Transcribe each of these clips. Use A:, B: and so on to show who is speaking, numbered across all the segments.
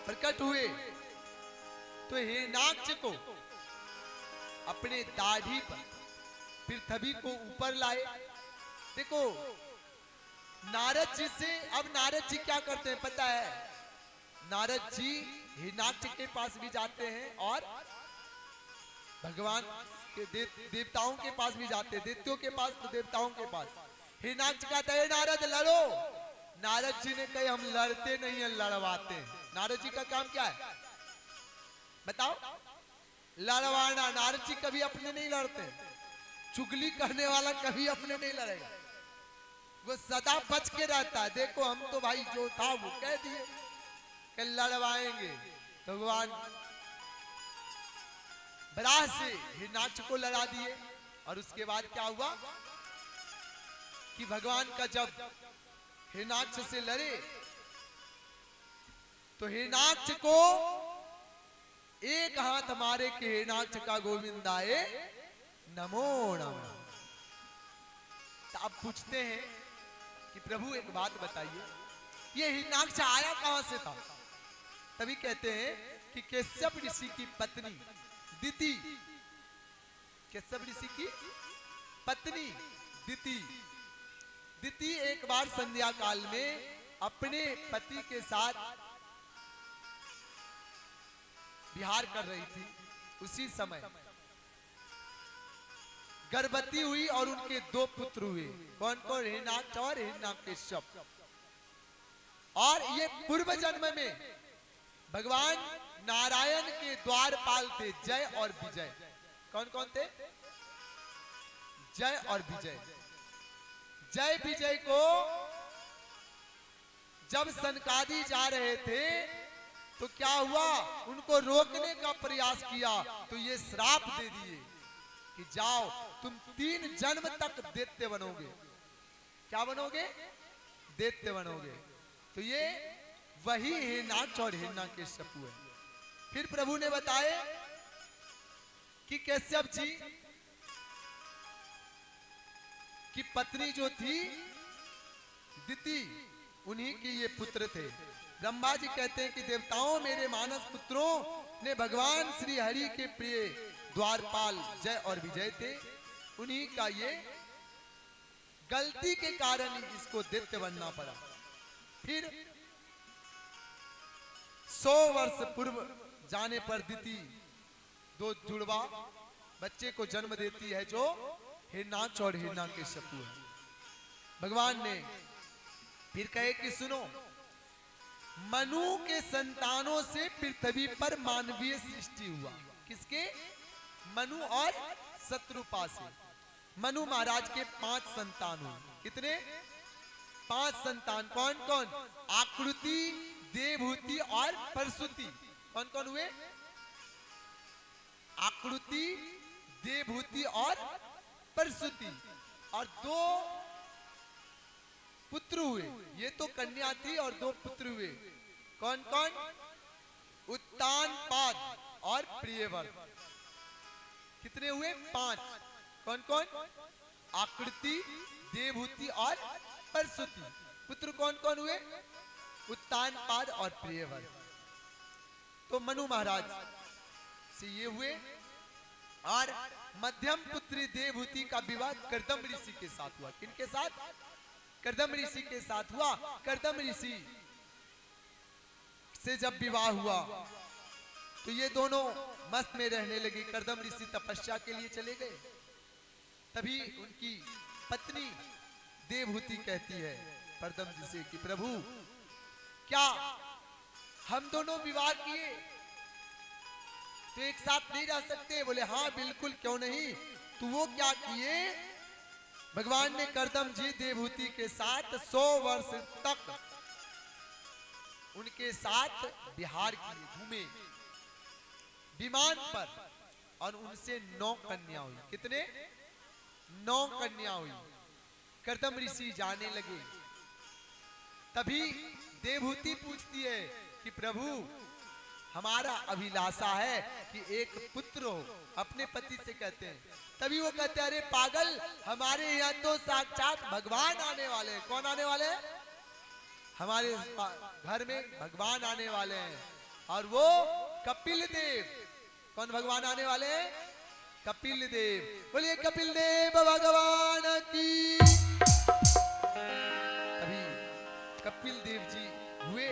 A: प्रकट हुए तो हिरण्याक्ष को अपने दाढ़ी पर पृथ्वी को ऊपर लाए। देखो नारद जी से, अब नारद जी क्या करते हैं पता है? नारद जी हिरण्याक्ष के पास भी जाते हैं और भगवान के देवताओं के पास भी जाते हैं, दैत्यों के पास तो देवताओं के पास। हिरण्याक्ष कहता है नारद लड़ो। नारद जी ने कहे हम लड़ते नहीं है, लड़वाते हैं। नारद जी का काम क्या है बताओ? लड़वाना। नारद जी कभी अपने नहीं लड़ते। चुगली करने वाला कभी अपने नहीं लड़ेगा, वो सदा बच के रहता है। देखो हम तो भाई जो था वो कह दिए कि लड़वाएंगे। तो भगवान बराह से हिरण्याक्ष को लड़ा दिए। और उसके बाद क्या हुआ कि भगवान का जब हिरण्याक्ष से लड़े तो हिरण्याक्ष को एक हाथ मारे कि हिरण्याक्ष का गोविंदाए नमो नमः। तो अब पूछते हैं कि प्रभु एक बात बताइए, ये हिरण्याक्ष आया कहां से था? तभी कहते हैं कि कश्यप ऋषि की पत्नी दिति, कश्यप ऋषि की पत्नी दिति एक बार संध्या काल में अपने पति के साथ विहार कर रही थी। उसी समय गर्भवती हुई और उनके 2 पुत्र हुए। कौन कौन? हिरण्याक्ष और हिरण्यकश्यप। और ये पूर्व जन्म में भगवान नारायण के द्वारपाल थे, जय और विजय। कौन कौन थे? जय और विजय। जय विजय को जब सनकादि जा रहे थे तो क्या हुआ, उनको रोकने का प्रयास किया तो ये श्राप दे दिए कि जाओ तुम 3 जन्म तक दैत्य बनोगे। क्या बनोगे? दैत्य बनोगे। तो ये वही हिरण्याक्ष और हिरण्यकश्यप है। फिर प्रभु ने बताए कि कश्यप जी की पत्नी जो थी दिति, उन्हीं के ये पुत्र थे। ब्रह्मा जी कहते हैं कि देवताओं मेरे मानस पुत्रों ने भगवान श्री हरि के प्रिय द्वारपाल जय और विजय थे। उन्हीं का ये गलती के कारण इसको दैत्य बनना पड़ा। फिर 100 वर्ष पूर्व जाने पर दिति 2 जुड़वा बच्चे को जन्म देती है जो हिरण्याक्ष और हिरण्यकश्यप है। भगवान ने फिर कहे कि सुनो, मनु के संतानों से पृथ्वी पर मानवीय सृष्टि हुआ। किसके? मनु और शत्रुपा से। मनु महाराज के 5 संतान हुए। कितने? 5 संतान। कौन कौन? आकृति, देवहूति और परशुति। कौन कौन हुए? आकृति, देवहूति और परशुति। और 2 पुत्र हुए। ये तो कन्या थी और 2 पुत्र हुए। कौन कौन? उत्तानपाद और प्रियव्रत। कितने हुए? 5। कौन कौन? आकृति, देवहूति और परशुति। पुत्र कौन कौन हुए? उत्तानपाद और प्रियव्रत। तो मनु महाराज से ये हुए। और मध्यम पुत्री देवहूति का विवाह कर्दम ऋषि के साथ हुआ। किनके साथ? कर्दम ऋषि के साथ हुआ। कर्दम ऋषि से जब विवाह हुआ तो ये दोनों मस्त में रहने लगे। कर्दम ऋषि तपस्या के लिए चले गए। तभी उनकी पत्नी देवहूति कहती है कर्दम जी से कि प्रभु क्या हम दोनों विवाह किए तो एक साथ नहीं रह सकते? बोले हाँ बिल्कुल, क्यों नहीं। तो वो क्या किए, भगवान ने कर्दम जी देवहूति के साथ 100 वर्ष तक उनके साथ विहार किए, घूमे विमान पर। और उनसे 9 कन्या हुई। कितने? 9 कन्या हुई। कर्दम ऋषि जाने लगे। तभी देवहूति पूछती है कि प्रभु हमारा अभिलाषा है कि एक पुत्र हो। अपने पति से कहते हैं। तभी वो कहते हैं अरे पागल, हमारे यहाँ तो साक्षात भगवान आने वाले हैं। कौन आने वाले हैं? हमारे घर में भगवान आने वाले हैं। और वो कपिल देव। कौन भगवान आने वाले हैं? कपिल देव। बोलिए कपिल देव भगवान की। अभी कपिल देव जी हुए,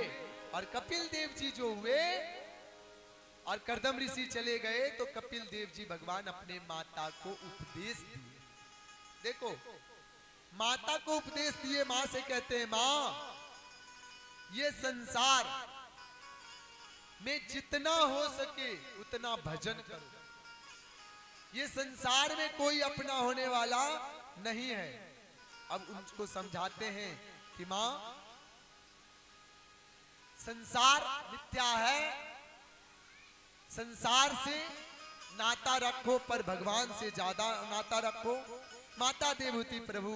A: और कपिल देव जी जो हुए और कर्दम ऋषि चले गए, तो कपिल देव जी भगवान अपने माता को उपदेश दिए। देखो, माता को उपदेश दिए। मां से कहते हैं, मां ये संसार में जितना हो सके उतना भजन करो। ये संसार में कोई अपना होने वाला नहीं है। अब उनको समझाते हैं कि मां, संसार मिथ्या है, संसार से नाता रखो पर भगवान से ज्यादा नाता रखो। माता देवहूति प्रभु,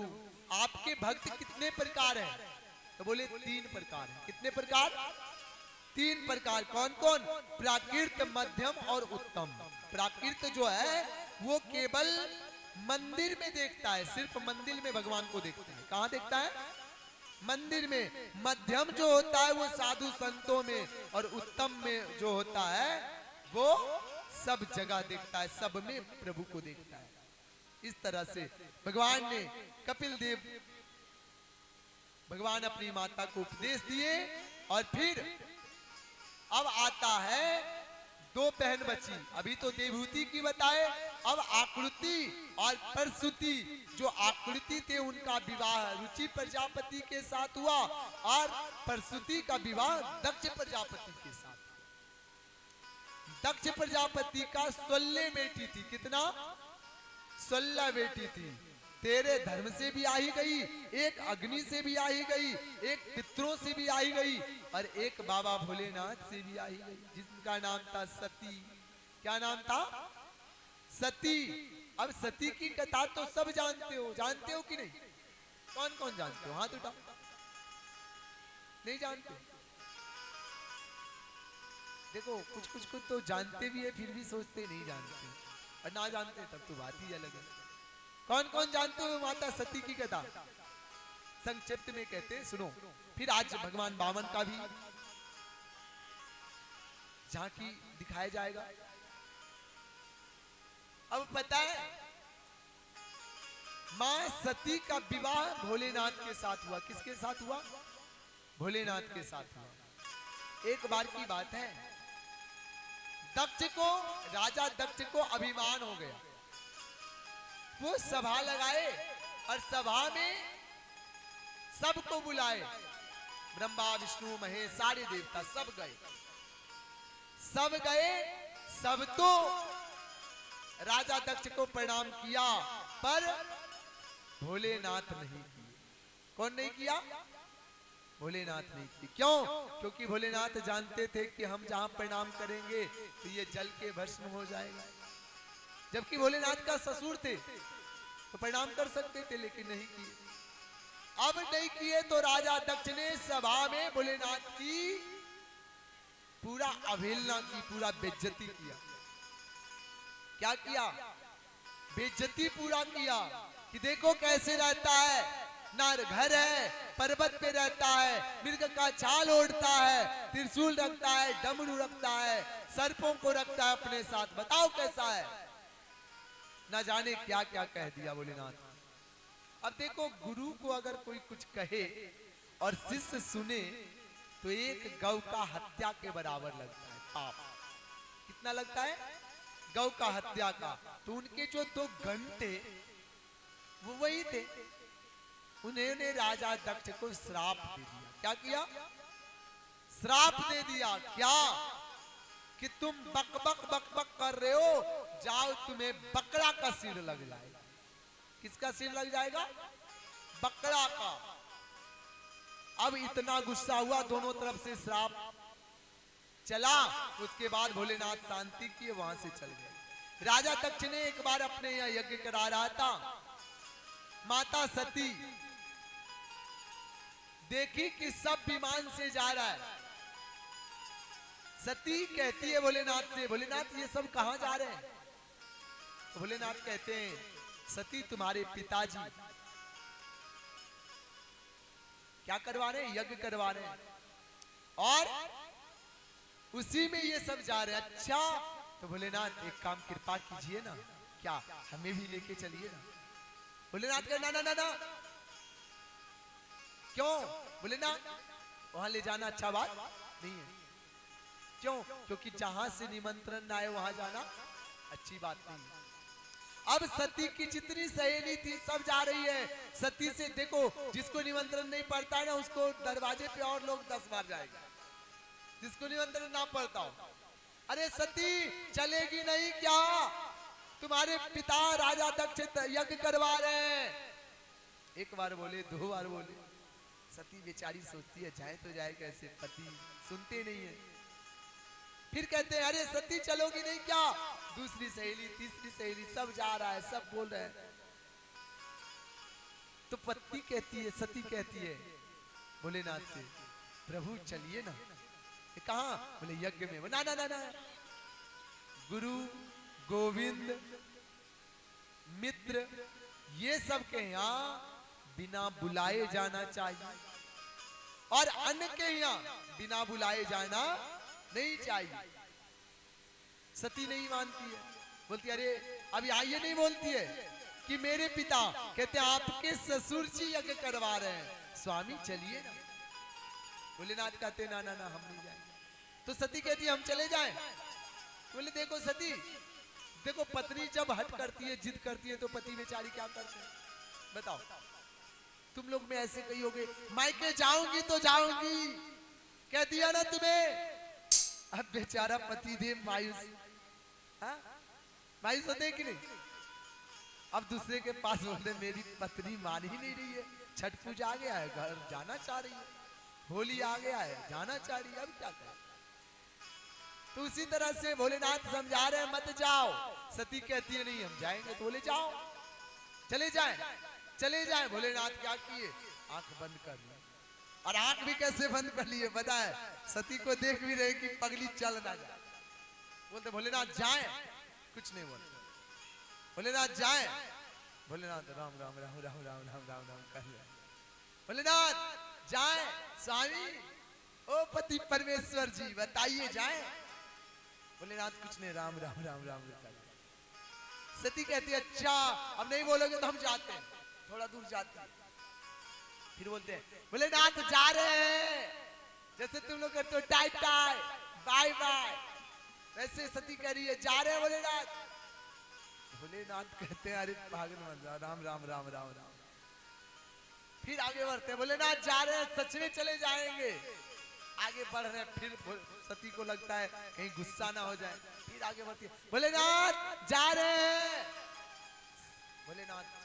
A: आपके भक्त कितने प्रकार हैं? तो बोले 3 प्रकार हैं। कितने प्रकार? 3 प्रकार। कौन कौन? प्राकृत, मध्यम और उत्तम। प्राकृत जो है वो केवल मंदिर में देखता है, सिर्फ मंदिर में भगवान को देखता है। कहां देखता है? मंदिर में। मध्यम जो होता है वो साधु संतों में, और उत्तम में जो होता है वो सब जगह देखता है, सब में प्रभु को देखता है। इस तरह से भगवान ने कपिल देव, भगवान अपनी माता को उपदेश दिए। और फिर अब आता है 2 बहन बची। अभी तो देवहूति की बताए, अब आकृति और प्रसूति। जो आकृति थे उनका विवाह रुचि प्रजापति के साथ हुआ, और प्रसूति का विवाह दक्ष प्रजापति के साथ। दक्ष प्रजापति का 16 बेटी थी। कितना? 16 बेटी थी। 13 धर्म से भी आई गई, एक अग्नि से भी आई गई, एक पितरों से भी आई गई, और एक बाबा भोलेनाथ से भी आई गई, जिसका नाम था सती। क्या नाम था? सती। अब सती की कथा तो सब जानते हो कि नहीं? कौन कौन जानते हो? हाथ उठाओ। नहीं जानते? देखो, कुछ तो जानते भी है, फिर भी सोचते नहीं जानते, और ना जानते तब तो बात ही अलग है। कौन कौन जानते हो माता सती की कथा? संक्षिप्त में कहते हैं, सुनो। फिर आज भगवान वामन का भी झांकी दिखाया जाएगा। अब पता है, मां सती का विवाह भोलेनाथ के साथ हुआ। किसके साथ हुआ? भोलेनाथ के साथ हुआ। एक बार की बात है, दक्ष को, राजा दक्ष को अभिमान हो गया। वो सभा लगाए, और सभा में सबको बुलाए। ब्रह्मा विष्णु महेश सारे देवता सब गए। सब तो राजा दक्ष को प्रणाम किया, पर भोलेनाथ नहीं किए। कौन नहीं किया? भोलेनाथ नहीं किए। क्यों? क्योंकि भोलेनाथ जानते थे कि हम जहां प्रणाम करेंगे तो ये जल के भस्म हो जाएगा। जबकि भोलेनाथ का ससुर थे तो प्रणाम कर सकते थे, लेकिन नहीं किए। अब नहीं किए तो राजा दक्ष ने सभा में भोलेनाथ की पूरा अवहेलना की, पूरा बेइज्जती किया। क्या किया? बेइज्जती पूरा किया कि देखो कैसे रहता है, ना घर है, पर्वत पे रहता है, मृग का छाल ओढ़ता है, त्रिशूल रखता है, डमरू रखता है, सर्पों को रखता है अपने साथ। बताओ कैसा है? ना जाने क्या क्या कह दिया भोलेनाथ। अब देखो, गुरु को अगर कोई कुछ कहे और शिष्य सुने तो एक गौ का हत्या के बराबर लगता है पाप। कितना लगता है? गौ का हत्या का। तो उनके जो 2 गण थे वो वही थे। उन्होंने राजा दक्ष को श्राप दे दिया। क्या किया? श्राप दे दिया। क्या? कि तुम बक बक बक बक कर रहे हो, जाओ तुम्हें बकरा का सिर लग जाएगा। किसका सिर लग जाएगा? बकरा का। अब इतना गुस्सा हुआ, दोनों तरफ से श्राप चला। उसके बाद भोलेनाथ शांति किए, वहां से चल गए। राजा दक्ष ने एक बार अपने यहाँ यज्ञ करा रहा था। माता सती देखी कि सब विमान से जा रहा है। सती कहती है भोलेनाथ से, भोलेनाथ ये सब कहां जा रहे हैं? तो भोलेनाथ कहते हैं, सती तुम्हारे पिताजी क्या करवा रहे हैं? यज्ञ करवा रहे हैं। और उसी में ये सब जा रहे हैं। अच्छा तो भोलेनाथ एक काम कृपा कीजिए ना, क्या हमें भी लेके चलिए ना। भोलेनाथ का ना ना ना ना, क्यों? भोलेनाथ वहां ले जाना अच्छा बात नहीं है। क्यों? क्योंकि जहां से निमंत्रण ना आए वहां जाना अच्छी बात नहीं है। अब सती की जितनी सहेली थी सब जा रही है। सती से देखो, जिसको निमंत्रण नहीं पड़ता है ना, उसको दरवाजे पे और लोग 10 बार जाएंगे, जिसको निमंत्रण ना पड़ता हो। अरे सती चलेगी नहीं क्या? तुम्हारे पिता राजा दक्ष यज्ञ करवा रहे हैं। एक बार बोले, 2 बार बोले, सती बेचारी सोचती है जाए तो जाए कैसे, पति सुनते नहीं है। फिर कहते हैं अरे सती चलोगी नहीं क्या? दूसरी सहेली, तीसरी सहेली, सब जा रहा है, सब बोल रहे हैं। तो पत्नी कहती है, सती कहती है भोलेनाथ से, प्रभु चलिए ना। कहां? बोले यज्ञ में। ना ना ना ना, गुरु गोविंद मित्र ये सब के यहाँ बिना बुलाए जाना चाहिए, और अन्य के यहाँ बिना बुलाए जाना नहीं चाहिए। सती नहीं मानती है, बोलती अरे अब यहाँ ये नहीं बोलती है कि मेरे पिता, कहते आपके ससुर जी यज्ञ करवा रहे हैं, स्वामी चलिए ना। भोलेनाथ कहते ना ना ना हम नहीं जाएंगे। तो सती कहती है हम चले जाएं। बोले देखो सती, देखो पत्नी जब हट करती है, जिद करती है, तो पति बेचारी क्या करते हैं बताओ? तुम लोग में ऐसे कही होगे, मायके जाऊंगी तो जाऊंगी, कह दिया ना तुम्हें। अब बेचारा पति देव मायूस, मायूस होते हैं कि नहीं? अब दूसरे के पास बोलते मेरी पत्नी मान ही नहीं रही है, छठ पूजा आ गया है, घर जाना चाह रही है, होली आ गया है, जाना चाह रही है, अब क्या करें? तो उसी तरह से भोलेनाथ समझा रहे हैं मत जाओ। सती कहती है नहीं हम जाएंगे। तो बोले जाओ, चले जाएं, चले जाएं। भोलेनाथ क्या किए? आंख बंद कर ली। और आंख भी कैसे बंद कर लिए पता है? सती को देख भी रहे कि पगली चल ना जाए। बोलते भोलेनाथ जाएं, कुछ नहीं बोलते। भोलेनाथ जाएं, भोलेनाथ राम राम राम राम राम राम राम राम कर रहे। भोलेनाथ जाएं, स्वामी ओ पति परमेश्वर जी बताइए जाएं। भोलेनाथ कुछ नहीं, राम राम राम राम कर। सती कहती है अच्छा अब नहीं बोलोगे तो हम जाते हैं, थोड़ा दूर जाते हैं। फिर बोलते हैं भोलेनाथ जा रहे हैं, जैसे तुम लोग कहते हो टाई टाई बाय बाय, वैसे सती कह रही है जा रहे हैं भोलेनाथ। भोलेनाथ कहते हैं अरे पागल मत जाओ, राम राम राम राम राम। फिर आगे बढ़ते हैं, भोलेनाथ जा रहे हैं, सच में चले जाएंगे। आगे बढ़ रहे हैं, फिर सती को लगता है कहीं गुस्सा ना हो जाए, फिर आगे बढ़ती है, भोलेनाथ जा रहे हैं। भोलेनाथ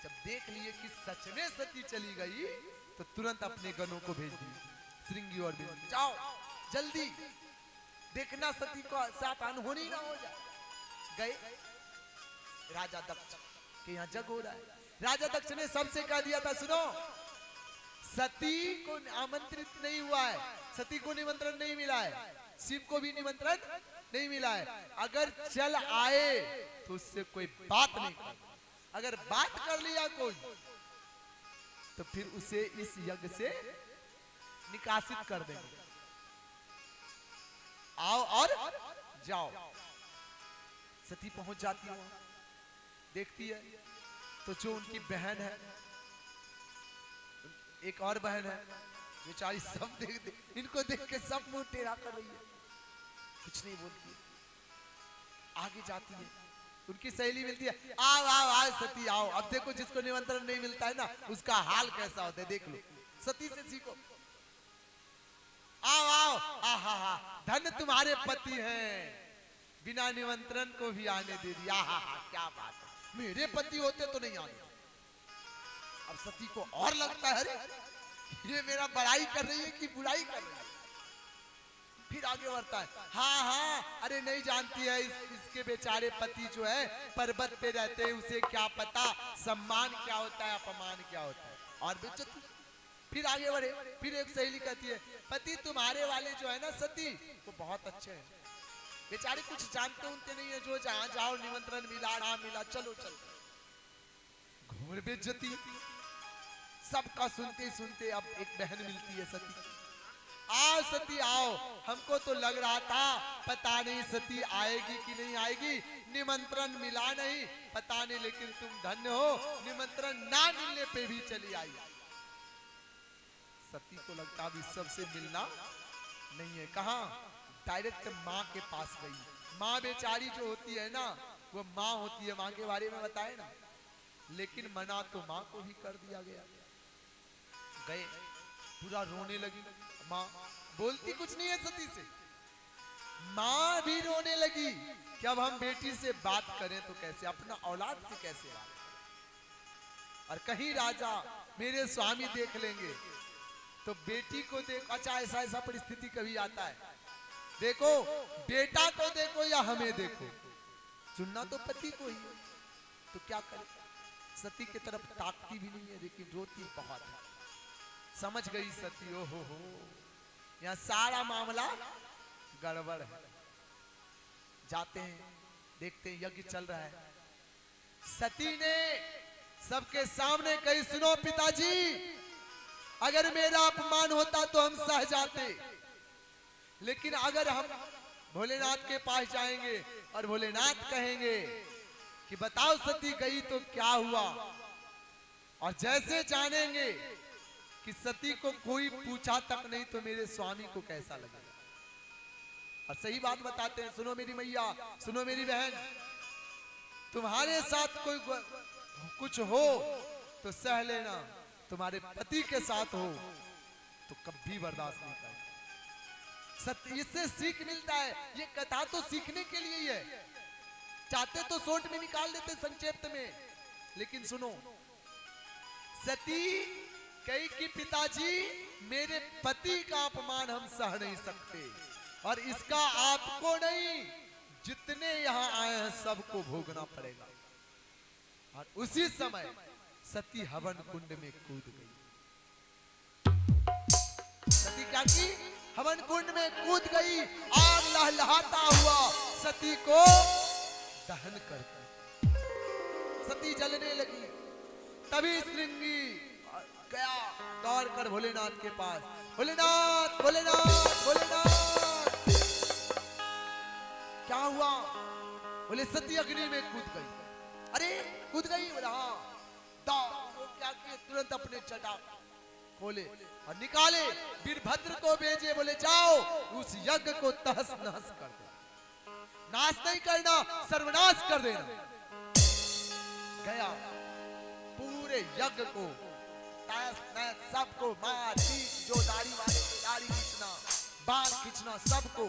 A: जब देख लिए कि सच में सती चली गई, तो तुरंत अपने गणों को भेज दिए, श्रृंगी और बिंदी जाओ जल्दी, देखना सती को साथ अनहोनी ना हो जाए। गए राजा दक्ष के यहाँ जग हो रहा है। राजा दक्ष ने सबसे कह दिया था सुनो, सती को आमंत्रित नहीं हुआ है, सती को निमंत्रण नहीं मिला है, शिव को भी निमंत्रण नहीं मिला है। अगर चल आए तो उससे कोई बात नहीं कर, अगर बात कर लिया कोई तो फिर उसे इस यज्ञ से निकासित कर देंगे। आओ और जाओ। सती पहुंच जाती है, देखती है तो जो उनकी बहन है, एक और बहन है, बेचारी सब इनको देख के सब मुंह टेढ़ा कर रही है, कुछ नहीं बोलती। आगे जाती है, उनकी सहेली मिलती है, आओ आओ आओ सती आओ। अब देखो जिसको निमंत्रण नहीं मिलता है ना, उसका हाल कैसा होता है देख लो, सती से सीखो। आओ आओ, आहा हा, धन तुम्हारे पति हैं, बिना निमंत्रण को भी आने दे दिया। हा हा क्या बात है, मेरे पति होते तो नहीं आने। अब सती को और लगता है अरे ये मेरा बड़ाई कर रही है कि बुराई कर रही है। फिर आगे बढ़ता है, हाँ हाँ अरे नहीं जानती है, इसके बेचारे पति जो है पर्वत पे रहते हैं, उसे क्या पता सम्मान क्या होता है, अपमान क्या होता है, और बेइज्जती। फिर आगे बढ़े, फिर एक सहेली कहती है, पति तुम्हारे वाले जो है ना सती, वो बहुत अच्छे हैं, बेचारे कुछ जानते उनते नहीं है, जो जहां जाओ निमंत्रण मिला ना मिला चलो चलो। घोर बेइज्जती। सबका सुनते सुनते अब एक बहन मिलती है सती, आओ सती आओ। हमको तो लग रहा था पता नहीं सती आएगी कि नहीं आएगी, निमंत्रण मिला नहीं पता नहीं, लेकिन तुम धन्य हो, निमंत्रण ना मिलने पे भी चली आई। सती को लगता भी सबसे मिलना नहीं है, कहा डायरेक्ट माँ के पास गई। माँ बेचारी जो होती है ना, वो माँ होती है, माँ के बारे में बताए ना, लेकिन मना तो माँ को भी कर दिया गया। गए पूरा रोने लगी माँ, बोलती कुछ नहीं है सती से, माँ भी रोने लगी कि अब हम बेटी से बात करें तो कैसे, अपना औलाद से कैसे बात, और कहीं राजा मेरे स्वामी देख लेंगे तो बेटी को देख। अच्छा ऐसा परिस्थिति कभी आता है, देखो बेटा को देखो या हमें देखो, चुनना तो पति को ही है, तो क्या करे। सती की तरफ ताकती भी नहीं है, लेकिन रोती बहुत है। समझ गई सती, ओ हो, यहाँ सारा मामला गड़बड़ है। जाते हैं, देखते हैं यज्ञ चल रहा है। सती ने सबके सामने कही, सुनो पिताजी, अगर मेरा अपमान होता तो हम सह जाते, लेकिन अगर हम भोलेनाथ के पास जाएंगे और भोलेनाथ कहेंगे कि बताओ सती गई तो क्या हुआ, और जैसे जानेंगे कि सती को कोई पूछा तक नहीं तो मेरे स्वामी को कैसा लगेगा। और सही बात बताते हैं, सुनो मेरी मैया, सुनो मेरी बहन, तुम्हारे साथ कोई कुछ हो तो सह लेना, तुम्हारे पति के साथ हो तो कभी बर्दाश्त नहीं करें। सत्य, इससे सीख मिलता है। ये कथा तो सीखने के लिए ही है, चाहते तो शॉर्ट में निकाल देते संक्षिप्त में, लेकिन सुनो, सती कही कि पिताजी मेरे पति का अपमान हम सह नहीं सकते, और इसका आपको नहीं जितने यहाँ आए हैं सबको भोगना पड़ेगा। और उसी समय सती हवन कुंड में कूद गई। सती क्या की? हवन कुंड में कूद गई। आग लहलहाता हुआ सती को दहन कर सती जलने लगी। तभी श्रृंगी गया दौड़ कर भोलेनाथ के पास, भोलेनाथ भोलेनाथ भोलेनाथ, क्या हुआ? बोले सती अग्नि में कूद गई। अरे कूद गई? बोला हाँ। वो क्या किए, तुरंत अपने चटा खोले और निकाले, वीरभद्र को भेजे, बोले जाओ उस यज्ञ को तहस नहस कर दो, नाश नहीं करना, सर्वनाश कर देना। गया पूरे यज्ञ को सबको मार पीट, जो दाढ़ी वाले दाढ़ी खींचना, बाल खींचना, सबको।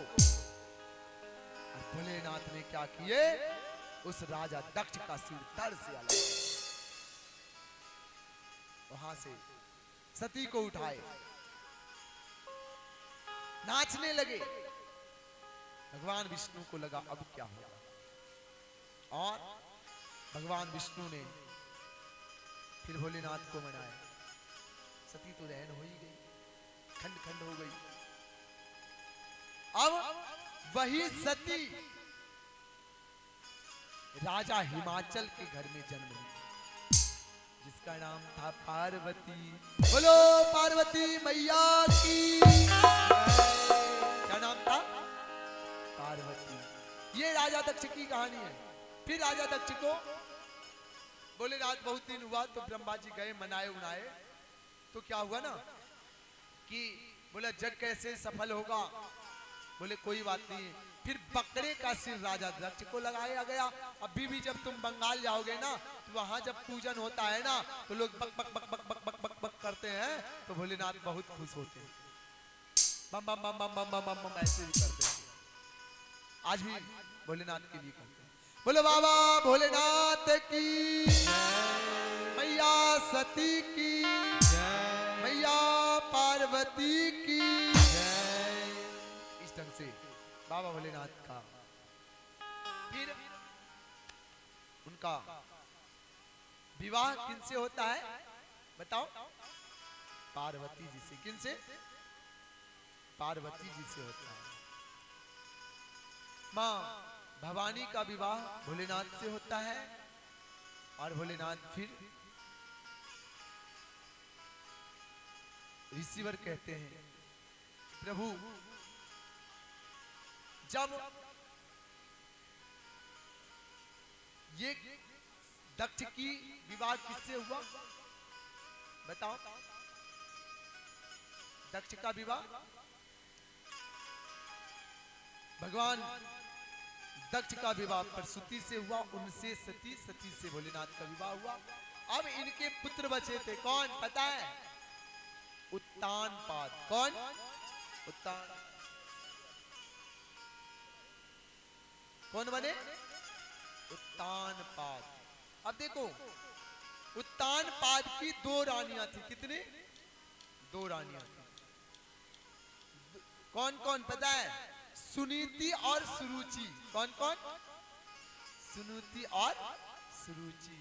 A: भोलेनाथ ने क्या किए, उस राजा दक्ष का सिर धड़ से अलग, वहां से सती को उठाए, नाचने लगे। भगवान विष्णु को लगा अब क्या होगा, और भगवान विष्णु ने फिर भोलेनाथ को मनाया। सती तो रहन हो ही गई, खंड खंड हो गई। अब वही सती राजा हिमाचल के घर में जन्म ली, जिसका नाम था पार्वती। बोलो पार्वती मैया की। क्या नाम था? पार्वती। ये राजा दक्ष की कहानी है। फिर राजा दक्ष को भोलेनाथ बहुत दिन हुआ तो ब्रह्मा जी गए, मनाए उनाए, तो क्या हुआ ना कि बोला जग कैसे सफल होगा, बोले कोई बात नहीं। फिर बकरे का सिर राजा दक्ष को लगाया गया। अभी भी जब तुम बंगाल जाओगे ना, तो वहां जब पूजन होता है ना, तो लोग बक बक बक बक बक बक बक बक करते हैं, तो भोलेनाथ बहुत खुश होते हैं, बम बम बम बम बम बम बम ऐसे भी करते हैं। आज भी भोलेनाथ के लिए करते हैं। बोलो बाबा भोलेनाथ की, मैया सती की, मैया पार्वती की। इस ढंग से बाबा भोलेनाथ का फिर उनका विवाह किनसे होता है बताओ? पार्वती जी से। किनसे? पार्वती जी से होता है। मां भवानी का विवाह भोलेनाथ से होता है, और भोलेनाथ फिर रिसीवर कहते हैं प्रभु जब ये दक्ष की विवाह किससे हुआ बताओ? दक्ष का विवाह भगवान दक्ष का विवाह प्रसूति से हुआ, उनसे सती, सती से भोलेनाथ का विवाह हुआ। अब इनके पुत्र बचे थे, कौन पता है? उत्तानपाद। कौन? उत्तान। कौन बने? उत्तानपाद। अब देखो उत्तानपाद की दो रानियां थी। कितने? दो रानियां थी। कौन कौन पता है? सुनीति और सुरुचि। कौन कौन? सुनीति और सुरुचि।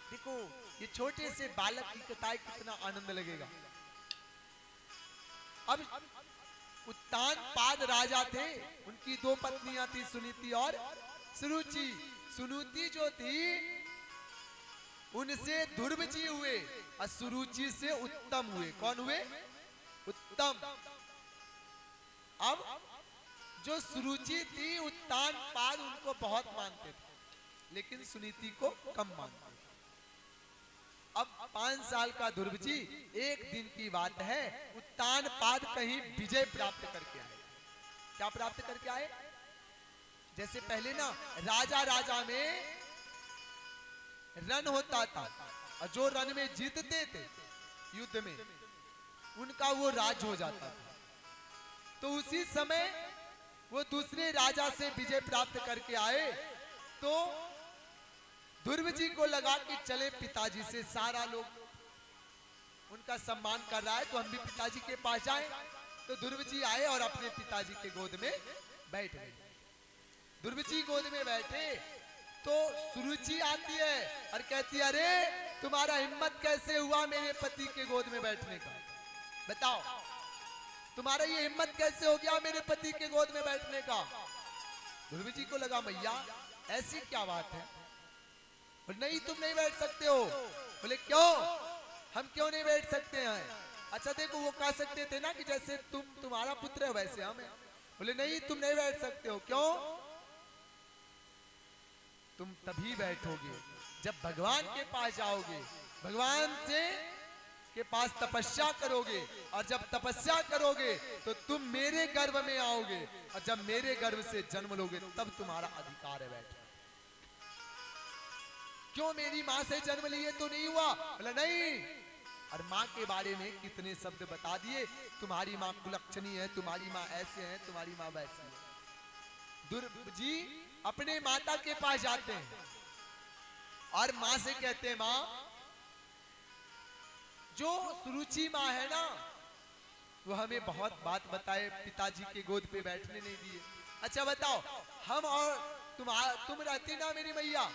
A: देखो ये छोटे से बालक की कथाएं कितना आनंद लगेगा। अब उत्तानपाद राजा थे, उनकी दो पत्नियां थी, सुनीति और सुरुचि। सुनीति जो थी उनसे ध्रुव जी हुए और सुरुचि से उत्तम हुए। कौन हुए? उत्तम। अब जो सुरुचि थी उत्तानपाद उनको बहुत मानते थे, लेकिन सुनीति को कम मानते थे। अब 5 साल का ध्रुव जी, एक दिन की बात है, उत्तानपाद कहीं विजय प्राप्त करके आए। क्या प्राप्त करके आए? जैसे पहले ना राजा राजा में रन होता था और जो रन में जीतते थे युद्ध में उनका वो राज हो जाता था। तो उसी समय वो दूसरे राजा से विजय प्राप्त करके आए तो ध्रुव जी को लगा कि चले पिताजी से, सारा लोग उनका सम्मान कर रहा है तो हम भी पिताजी के पास जाएं। तो ध्रुव जी आए और अपने पिताजी के गोद में बैठ गए। ध्रुव जी गोद में बैठे तो सुरुचि आती है और कहती है, अरे तुम्हारा हिम्मत कैसे हुआ मेरे पति के गोद में बैठने का? बताओ तुम्हारा ये हिम्मत कैसे हो गया मेरे पति के गोद में बैठने का? ध्रुव जी को लगा मैया ऐसी क्या बात है? नहीं तुम नहीं बैठ सकते हो। बोले क्यों? हम क्यों नहीं बैठ सकते हैं? अच्छा देखो वो कह सकते थे ना कि जैसे तुम्हारा पुत्र है वैसे हम हैं। बोले नहीं तुम नहीं बैठ सकते हो। क्यों? तुम तभी बैठोगे जब भगवान के पास जाओगे, भगवान से के पास तपस्या करोगे, और जब तपस्या करोगे तो तुम मेरे गर्भ में आओगे, और जब मेरे गर्भ से जन्म लोगे तब तुम्हारा अधिकार है बैठने। क्यों मेरी माँ से जन्म लिए तो नहीं हुआ? बोला नहीं। और माँ के बारे में कितने शब्द बता दिए, तुम्हारी माँ कुलक्षणी है, तुम्हारी माँ ऐसे है, तुम्हारी माँ वैसी है। ध्रुव जी अपने माता के पास जाते हैं और माँ से कहते हैं, माँ जो सुरुचि माँ है ना वो हमें बहुत बात बताए, पिताजी के गोद पे बैठने नहीं दिए। अच्छा बताओ हम और तुम रहती ना मेरी मैया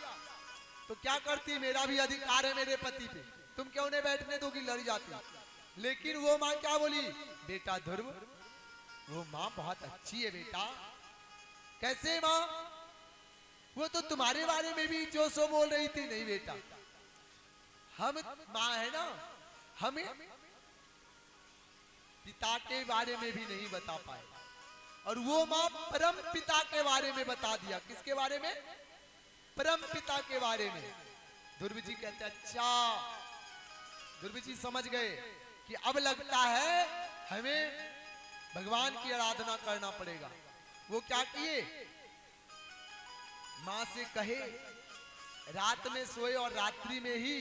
A: तो क्या करती? मेरा भी अधिकार है मेरे पति पे, तुम क्यों नहीं बैठने दोगी? लड़ जाती। लेकिन वो माँ क्या बोली? बेटा ध्रुव वो माँ बहुत अच्छी है बेटा। कैसे माँ? वो तो तुम्हारे बारे में भी जो सो बोल रही थी। नहीं बेटा हम माँ है ना, हमें पिता के बारे में भी नहीं बता पाए, और वो माँ परम पिता के बारे में बता दिया। किसके बारे में? परम पिता के बारे में। ध्रुव जी कहते अच्छा, ध्रुव जी समझ गए कि अब लगता है हमें भगवान की आराधना करना पड़ेगा। वो क्या किए? माँ से कहे, रात में सोए और रात्रि में ही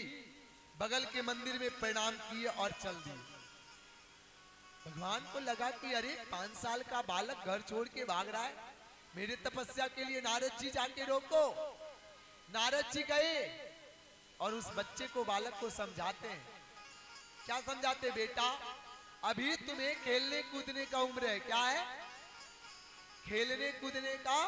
A: बगल के मंदिर में प्रणाम किए और चल दिए। भगवान को लगा कि अरे 5 साल का बालक घर छोड़ के भाग रहा है, मेरे तपस्या के लिए नारद जी जाके रोको। नारद जी गए और उस बच्चे को, बालक को समझाते हैं। क्या समझाते? बेटा अभी तुम्हें खेलने कूदने का उम्र है। क्या है? खेलने कूदने का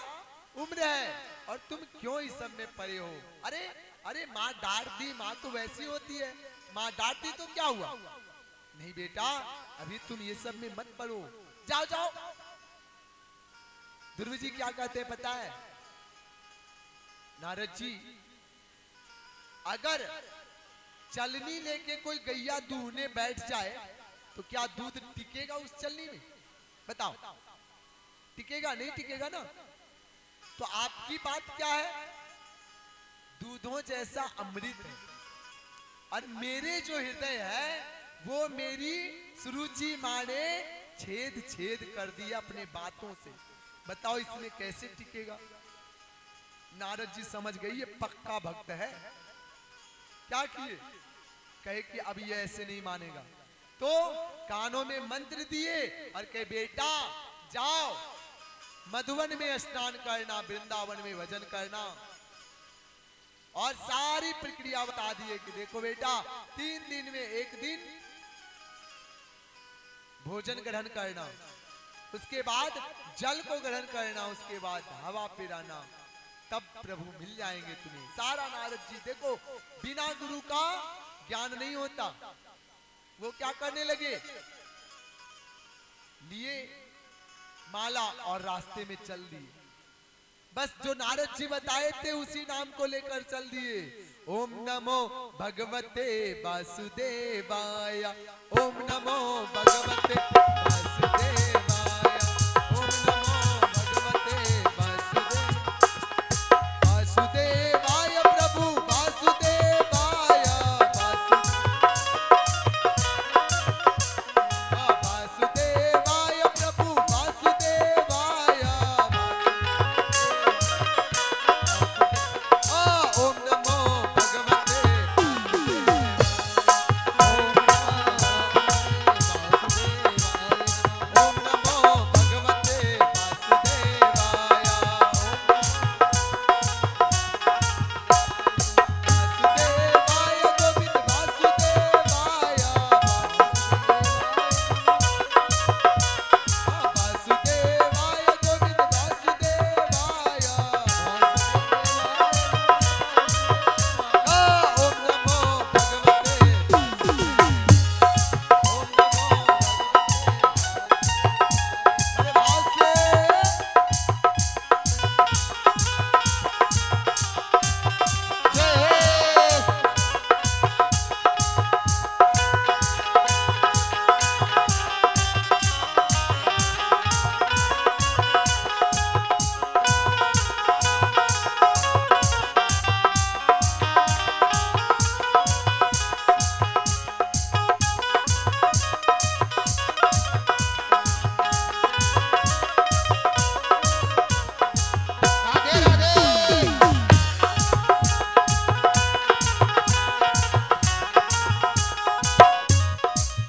A: उम्र है, और तुम क्यों इस सब में पड़े हो? अरे अरे माँ डांट दी, माँ तो वैसी होती है, माँ डांटी तो क्या हुआ? नहीं बेटा अभी तुम ये सब में मत पड़ो, जाओ जाओ। ध्रुव जी क्या कहते हैं पता है? नारद जी अगर चलनी लेके कोई गैया दूहने बैठ जाए तो क्या दूध टिकेगा उस चलनी में? बताओ, टिकेगा? नहीं टिकेगा ना। तो आपकी बात क्या है? दूधों जैसा अमृत है, और मेरे जो हृदय है वो मेरी सुरुचि माँ ने छेद छेद कर दिया अपने बातों से। बताओ इसमें कैसे टिकेगा? नारद जी समझ गई ये पक्का भक्त है। क्या किए? कहे कि अब ये ऐसे नहीं मानेगा, तो कानों में मंत्र दिए और कहे बेटा जाओ मधुवन में स्नान करना, वृंदावन में भजन करना, और सारी प्रक्रिया बता दिए कि देखो बेटा 3 दिन में 1 दिन भोजन ग्रहण करना, उसके बाद जल को ग्रहण करना, उसके बाद हवा पिराना, तब प्रभु मिल जाएंगे तुम्हें। सारा नारद जी देखो बिना गुरु का ज्ञान नहीं होता। वो क्या करने लगे? लिए माला और रास्ते में चल दिए। बस जो नारद जी बताए थे उसी नाम को लेकर चल दिए। ओम नमो भगवते वासुदेवाय, ओम नमो भगवते वासुदेवाय, ओम नमो भगवते वासुदेवाय प्रभु वासुदेवाय, वासुदेवाय प्रभु वासुदेवाय, ओम नमो भगवते ओम नमो भगवते वासुदेवाय, वासुदेवाय गोविंद वासुदेवाय, वासुदेवाय गोविंद वासुदेवाय, ओम नमो भगवते ओम नमो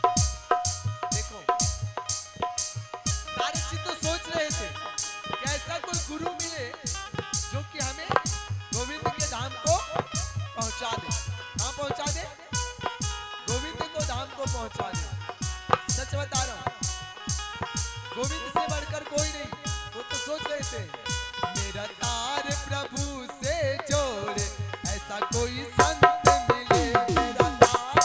A: देखो नारद जी तो सोच रहे थे कि ऐसा कोई गुरु मिले जो कि हमें गोविंद के धाम को पहुंचा दे। कहाँ पहुंचा दे? गोविंद को धाम को पहुंचा दे। सच बता रहा हूं, गोविंद से बढ़कर कोई नहीं। वो तो सोच रहे थे मेरा तार प्रभु से जोड़े, ऐसा कोई संत मिले, मेरा तार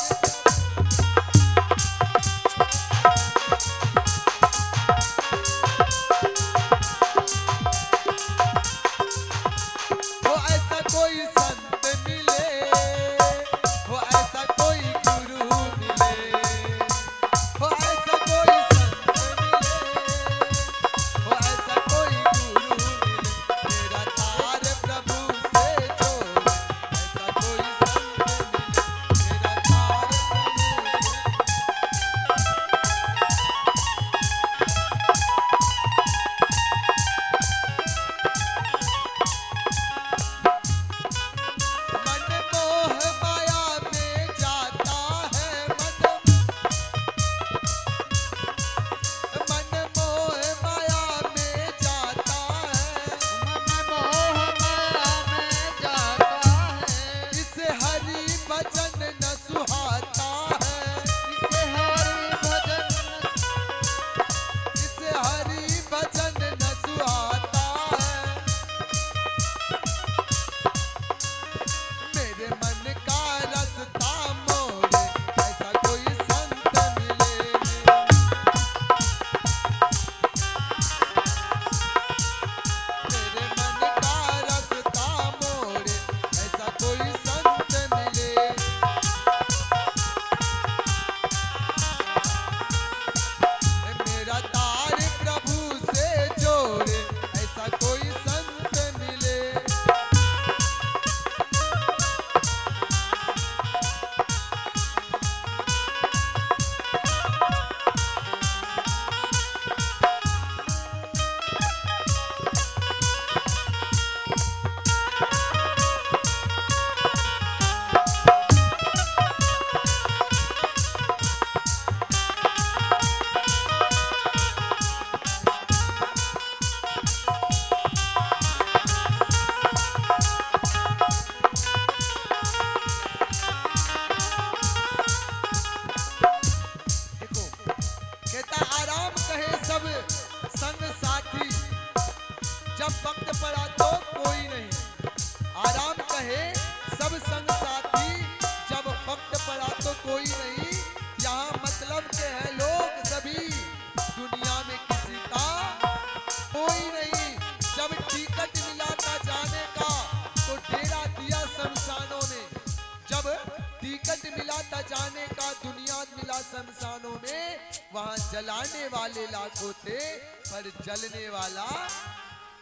A: हो, ऐसा कोई संत मिले, हो ऐसा कोई गुरु मिले, हो ऐसा कोई संत मिले, हो ऐसा कोई गुरु मिले, मेरा तार प्रभु से जोड़े, ऐसा कोई जब वक्त पड़ा तो कोई नहीं। आराम कहे सब संग साथी, जब वक्त पड़ा तो कोई नहीं। यहाँ मतलब के हैं लोग सभी, दुनिया में किसी का कोई नहीं। जब टिकट मिला था जाने का तो डेरा दिया शमशानों में। जब टिकट मिला था जाने का, दुनिया मिला शमशानों में। वहां जलाने वाले लाखों थे पर जलने वाला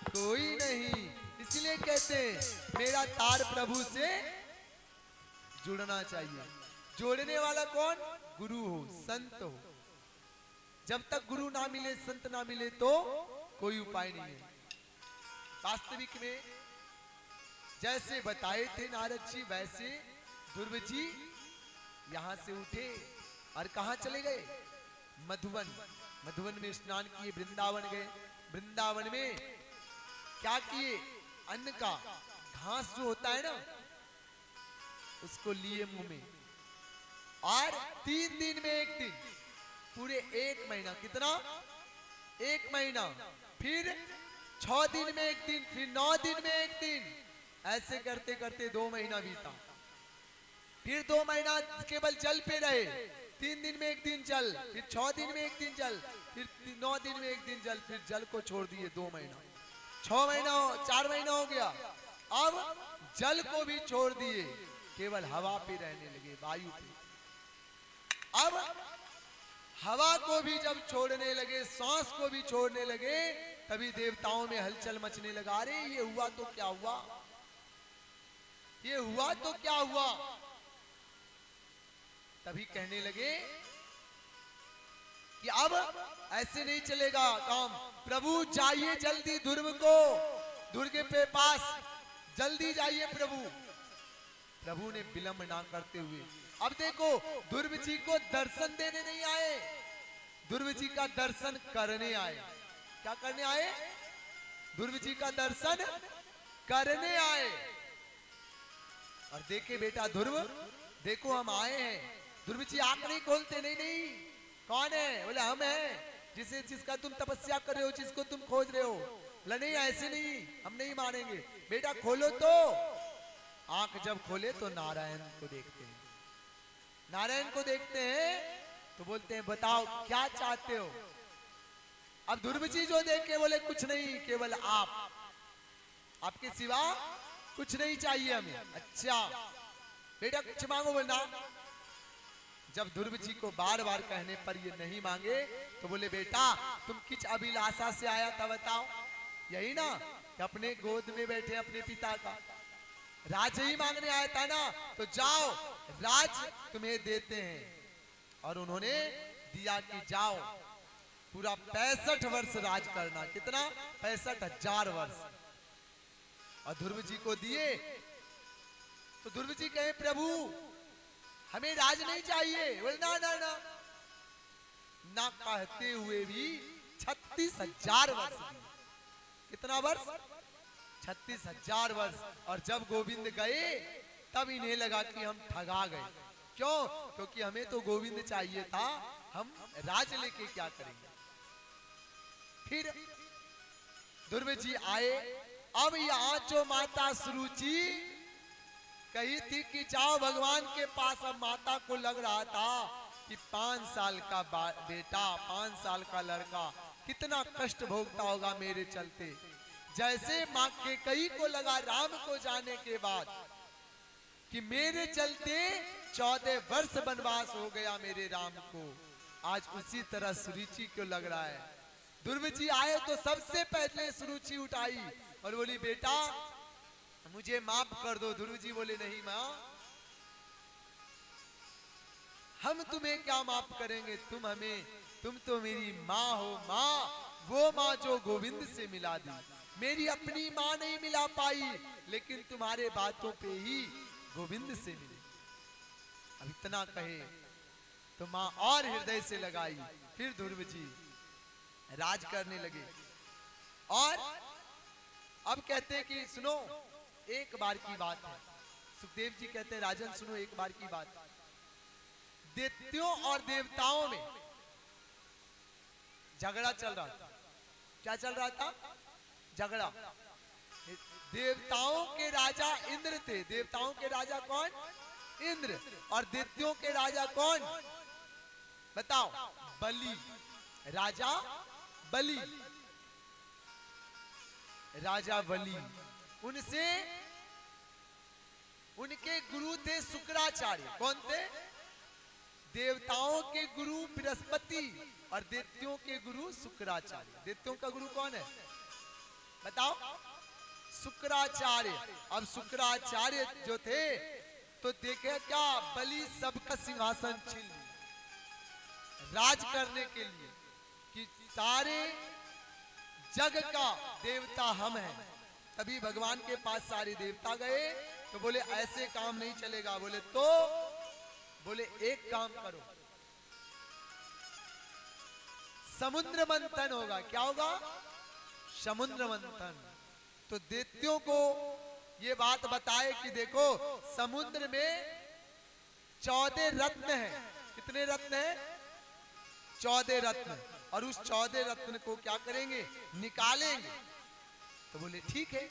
A: कोई नहीं। इसलिए कहते हैं मेरा तार प्रभु से जुड़ना चाहिए। जोड़ने वाला कौन? गुरु हो, संत हो। जब तक गुरु ना मिले, संत ना मिले तो कोई उपाय नहीं है। वास्तविक में जैसे बताए थे नारद जी, वैसे ध्रुव जी यहां से उठे और कहां चले गए? मधुवन। मधुवन में स्नान किए, वृंदावन गए। वृंदावन में क्या किए? अन्न का घास जो होता है ना, उसको लिए मुंह में। और 3 दिन में एक दिन, पूरे 1 महीना। कितना? 1 महीना। फिर 6 दिन में एक दिन, फिर 9 दिन में एक दिन। ऐसे करते करते 2 महीना बीता। फिर 2 महीना केवल जल पे रहे। 3 दिन में एक दिन जल, फिर 6 दिन में एक दिन जल, फिर 9 दिन में एक दिन जल। फिर जल को छोड़ दिए 2 महीना। 6 महीना, 4 महीना हो गया। अब जल को भी छोड़ दिए, केवल हवा पे रहने लगे, वायु पे। अब हवा को भी जब छोड़ने लगे, सांस को भी छोड़ने लगे, तभी देवताओं में हलचल मचने लगा। अरे ये हुआ तो क्या हुआ, ये हुआ तो क्या हुआ। तभी कहने लगे कि अब ऐसे नहीं चलेगा काम। प्रभु जाइए जल्दी ध्रुव को, दुर्गे पे पास जल्दी जाइए प्रभु। प्रभु ने विलंब ना करते हुए, अब देखो ध्रुव जी को दर्शन देने नहीं आए, ध्रुव जी का दर्शन करने आए। क्या करने आए? ध्रुव जी का दर्शन करने आए। और देखे बेटा ध्रुव, देखो हम आए हैं। ध्रुव जी आंख नहीं खोलते, नहीं नहीं कौन है? बोले हम हैं, जिसका तुम तपस्या कर रहे हो, जिसको तुम खोज रहे हो। बोला नहीं ऐसे नहीं, हम नहीं मानेंगे। बेटा खोलो तो। आंख जब खोले तो नारायण को देखते हैं। नारायण को देखते हैं तो बोलते हैं बताओ क्या चाहते हो। अब ध्रुव जी जो देखे बोले कुछ नहीं, केवल आप, आपके सिवा कुछ नहीं चाहिए हमें। अच्छा बेटा कुछ मांगो। बोलना। जब ध्रुव जी को बार बार कहने पर ये नहीं मांगे तो बोले बेटा तुम किस अभिलाषा से आया था बताओ। यही ना कि अपने गोद में बैठे अपने पिता का राज ही मांगने आया था ना, तो जाओ राज तुम्हें देते हैं। और उन्होंने दिया कि जाओ पूरा 65 वर्ष राज करना। कितना? 65,000 वर्ष। और ध्रुव जी को दिए तो ध्रुव जी कहे प्रभु हमें राज नहीं चाहिए। बोले ना ना ना ना, कहते हुए भी 36,000 वर्ष। कितना वर्ष? 36,000 वर्ष। और जब गोविंद गए तब इन्हें लगा कि हम ठगा गए। क्यों? क्योंकि हमें तो गोविंद चाहिए था, हम राज लेके क्या करेंगे। फिर ध्रुव जी आए। अब यहाँ जो माता सुरुचि कही थी कि जाओ भगवान के पास, अब माता को लग रहा था कि 5 साल का बेटा, 5 साल का लड़का कितना कष्ट भोगता होगा मेरे चलते। जैसे माँ के कई को लगा राम को जाने के बाद कि मेरे चलते 14 वर्ष वनवास हो गया मेरे राम को, आज उसी तरह सुरुचि को लग रहा है। ध्रुव जी आए तो सबसे पहले सुरुचि उठाई और बोली बेटा मुझे माफ कर दो। ध्रुव जी बोले नहीं माँ, हम तुम्हें क्या माफ करेंगे, तुम तो मेरी माँ हो। माँ, वो माँ जो गोविंद से मिला दी। मेरी अपनी माँ नहीं मिला पाई, लेकिन तुम्हारे बातों पे ही गोविंद से मिली। अब इतना कहे तो माँ और हृदय से लगाई। फिर ध्रुव जी राज करने लगे। और अब कहते हैं कि सुनो एक बार की बात है। सुखदेव जी कहते हैं राजन सुनो एक बार की बात। दैत्यों और देवताओं में झगड़ा चल रहा था। क्या चल रहा था? झगड़ा। देवताओं के राजा इंद्र थे। देवताओं के राजा कौन? इंद्र। और दैत्यों के राजा कौन? बताओ। बलि। राजा बलि। राजा बलि। उनसे उनके गुरु थे शुक्राचार्य। कौन थे? देवताओं के गुरु बृहस्पति और दैत्यों के गुरु शुक्राचार्य। दैत्यों का गुरु कौन है? बताओ। शुक्राचार्य। अब शुक्राचार्य जो थे तो देखे क्या, बलि सबका सिंहासन छीन लिया राज करने के लिए कि सारे जग का देवता हम हैं। तभी भगवान के पास सारे देवता गए तो बोले ऐसे काम नहीं चलेगा। बोले तो बोले एक काम करो, समुद्र मंथन होगा। क्या होगा? समुद्र मंथन। तो दैत्यों को ये बात बताए कि देखो समुद्र में 14 रत्न हैं। कितने रत्न हैं? 14 रत्न। और उस 14 रत्न को क्या करेंगे? निकालेंगे। तो बोले ठीक है।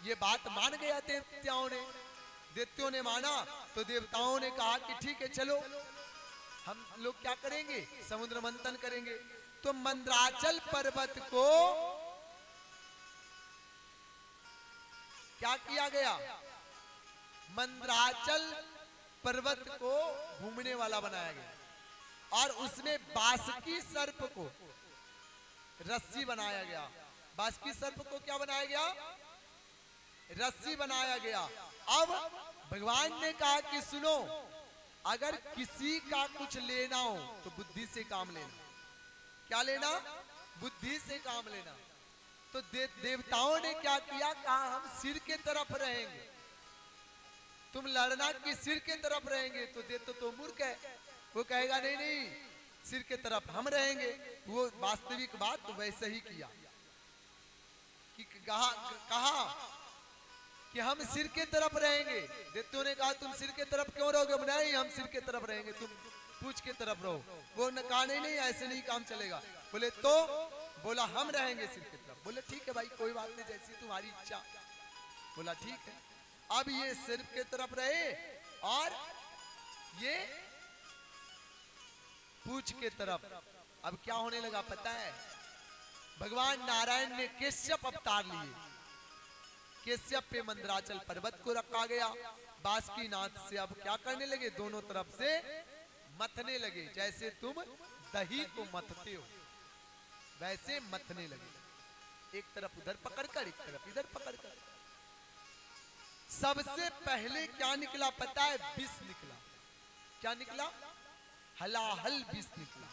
A: ये बात मान गया देवताओं ने। दैत्यों ने माना तो देवताओं ने कहा कि ठीक है चलो हम लोग क्या करेंगे? समुद्र मंथन करेंगे। तो मंदराचल पर्वत को क्या किया गया? मंदराचल पर्वत को घूमने वाला बनाया गया और उसमें बासुकी सर्प को रस्सी बनाया गया। बासुकी सर्प को क्या बनाया गया? रस्सी बनाया गया। अब भगवान ने कहा कि सुनो, अगर किसी का कुछ लेना हो तो बुद्धि से काम लेना। क्या लेना? बुद्धि से काम लेना। तो देवताओं ने क्या किया? कहा हम सिर के तरफ रहेंगे। तुम लड़ना कि सिर के तरफ रहेंगे? तो दैत्य तो मूर्ख है, वो कहेगा नहीं नहीं सिर के तरफ हम रहेंगे। वो वास्तविक बात तो वैसे ही किया कि कहा कि हम सिर के तरफ रहेंगे। दैत्यों ने कहा तुम सिर के तरफ क्यों रहोगे? नहीं हम सिर के तरफ रहेंगे, तुम पूछ के तरफ रहो। वो ने कहा नहीं नहीं ऐसे नहीं काम चलेगा। बोले तो बोला हम रहेंगे सिर के तरफ। बोले ठीक है भाई कोई बात नहीं, जैसी तुम्हारी इच्छा। बोला ठीक है। अब ये सिर के तरफ रहे और ये पूछ के तरफ। अब क्या होने लगा पता है? भगवान नारायण ने केश्यप अवतार लिए। केश्यप पे मंदराचल पर्वत को रखा गया। बासुकीनाथ से अब क्या करने लगे? दोनों तरफ से मथने लगे। जैसे तुम दही को मथते हो वैसे मथने लगे। एक तरफ उधर पकड़कर एक तरफ इधर पकड़कर। सबसे पहले क्या निकला पता है? विष निकला। क्या निकला? हलाहल विष निकला।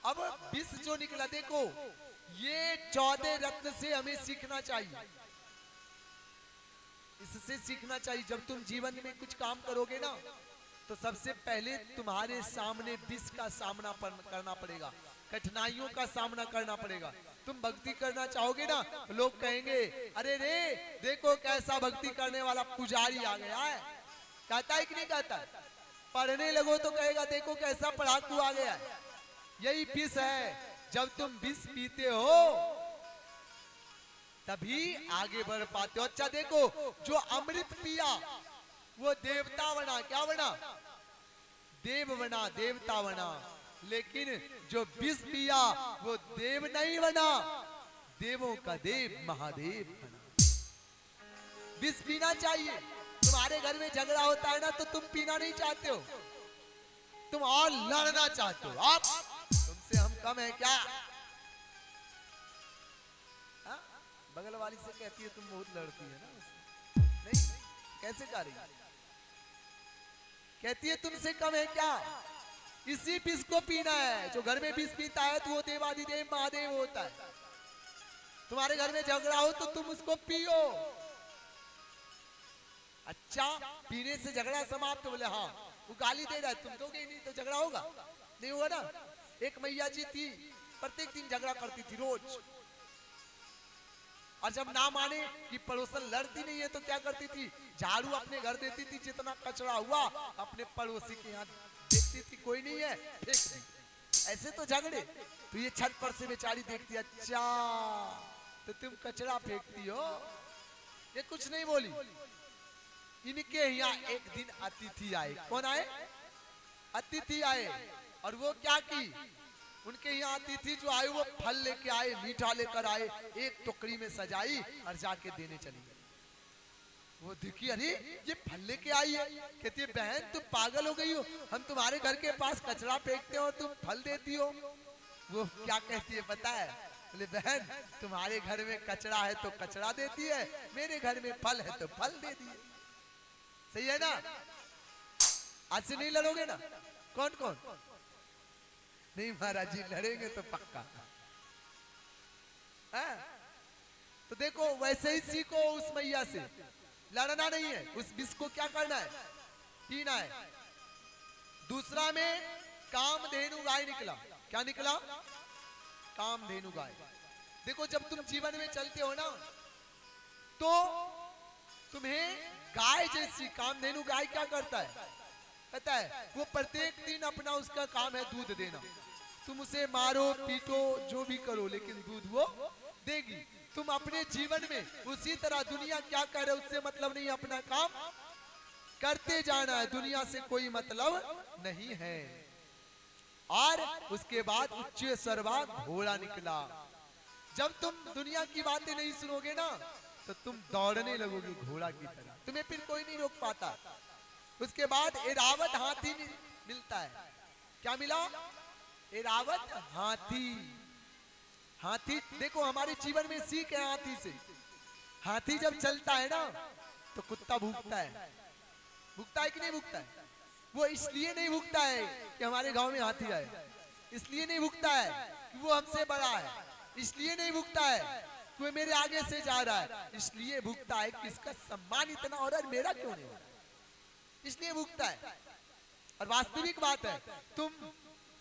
A: अब विष जो निकला देखो, ये 14 रत्न से हमें सीखना चाहिए। इससे सीखना चाहिए जब तुम जीवन में कुछ काम करोगे ना तो सबसे पहले तुम्हारे सामने विष का सामना करना पड़ेगा, कठिनाइयों का सामना करना पड़ेगा। तुम भक्ति करना चाहोगे ना तो लोग कहेंगे अरे रे देखो कैसा भक्ति करने वाला पुजारी आ गया है। कहता है कि नहीं कहता? पढ़ने लगो तो कहेगा देखो कैसा पढ़ाकू आ गया है। यही विष है। जब तुम विष पीते हो तभी आगे बढ़ पाते हो। अच्छा देखो, जो अमृत पिया वो देवता बना। क्या बना? देव बना, देवता बना। लेकिन जो विष पिया वो देव नहीं बना, देवों का देव महादेव बना। विष पीना चाहिए। तुम्हारे घर में झगड़ा होता है ना तो तुम पीना नहीं चाहते हो, तुम और लड़ना चाहते हो। आप तुमसे हम कम है क्या? बगल वाली से कहती है तुम बहुत लड़ती है ना उससे। नहीं कैसे कर रही? कहती है तुमसे कम है क्या? इसी विष को पीना है। जो घर में विष पीता है तो वो देवाधिदेव महादेव होता है। तुम्हारे घर में झगड़ा हो तो तुम उसको पियो। अच्छा पीने से झगड़ा समाप्त? बोले हाँ। वो गाली दे रहा है तुम दोगे नहीं तो झगड़ा होगा? नहीं होगा ना। एक मैया जी थी, प्रत्येक दिन झगड़ा करती थी रोज। और जब ना माने कि पड़ोसन लड़ती नहीं है तो क्या करती थी? झाड़ू अपने घर देती थी, जितना कचरा हुआ अपने पड़ोसी के यहाँ देखती थी, कोई नहीं है फेंक दी। ऐसे तो झगड़े। तो ये छत पर से बेचारी देखती, अच्छा तो तुम कचरा फेंकती हो। ये कुछ नहीं बोली। इनके यहाँ एक दिन अतिथि आए। कौन आए? अतिथि आए। और वो क्या की, उनके यहाँ अतिथि जो आए वो फल लेके आए, मीठा लेकर आए, एक टोकरी में सजाई और जाके देने चली। वो देखी, अरे ये फल लेके आई है। कहती है बहन तुम पागल हो गई हो, हम तुम्हारे घर के पास कचरा फेंकते हो और तुम फल देती हो। वो क्या कहती है पता है? बोले बहन तुम्हारे घर में कचरा है तो कचरा देती है, मेरे घर में फल है तो फल दे दिए। सही है ना? आज से नहीं लड़ोगे ना? कौन कौन? नहीं महाराज जी लड़ेंगे तो पक्का है? तो देखो वैसे ही सीखो उस मैया से, लड़ना नहीं है। उस विष को क्या करना है? पीना है। दूसरा में कामधेनु गाय निकला। क्या निकला? कामधेनु गाय। देखो जब तुम जीवन में चलते हो ना तो तुम्हें गाय जैसी कामधेनु गाय क्या करता है पता है? वो प्रत्येक दिन अपना उसका काम है दूध देना। तुम उसे मारो पीटो जो भी करो लेकिन दूध वो देगी। तुम अपने जीवन में उसी तरह दुनिया क्या कर रहे उससे मतलब नहीं, अपना काम करते जाना है, दुनिया से कोई मतलब नहीं है। और उसके बाद उच्च सर्वा घोड़ा निकला। जब तुम दुनिया की बातें नहीं सुनोगे ना तो तुम दौड़ने लगोगे घोड़ा की तरह, तुम्हें फिर कोई नहीं रोक पाता। उसके बाद एरावत हाथी मिलता है। क्या मिला? एरावत हाथी। हाथी देखो हमारे जीवन में सीख है हाथी से। हाथी जब चलता है ना तो कुत्ता भूखता है। भूखता है कि नहीं भूखता है? वो इसलिए नहीं भूखता है कि हमारे गांव में हाथी आए, इसलिए नहीं भूखता है कि वो हमसे बड़ा है, इसलिए नहीं भूखता है कि वो मेरे आगे से जा रहा है, इसलिए भूखता है कि इसका सम्मान इतना हो रहा है मेरा क्यों नहीं हो रहा, इसलिए भूखता है। और वास्तविक बात है तुम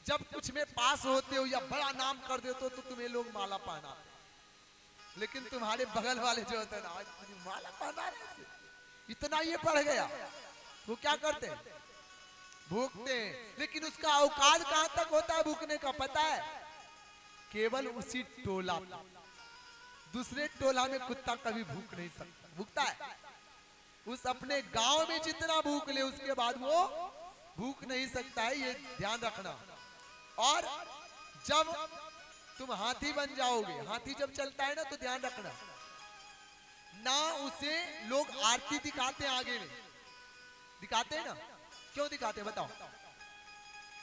A: जब कुछ में पास होते हो या बड़ा नाम कर देते हो तो तुम्हें लोग माला पहना, लेकिन तुम्हारे बगल वाले जो होते हैं ना आज माला पहना रहे, इतना ये पड़ गया, वो क्या करते हैं? भूखते हैं। लेकिन उसका औकात कहां तक होता है भूखने का पता है? केवल उसी टोला, दूसरे टोला में कुत्ता कभी भूख नहीं सकता। भूखता है उस अपने गांव में जितना भूख ले उसके बाद वो भूख नहीं सकता है, ये ध्यान रखना। और जब तुम हाथी बन जाओगे, हाथी जब चलता है ना तो ध्यान रखना ना उसे लोग आरती दिखाते हैं, आगे में दिखाते हैं ना, क्यों दिखाते हैं बताओ?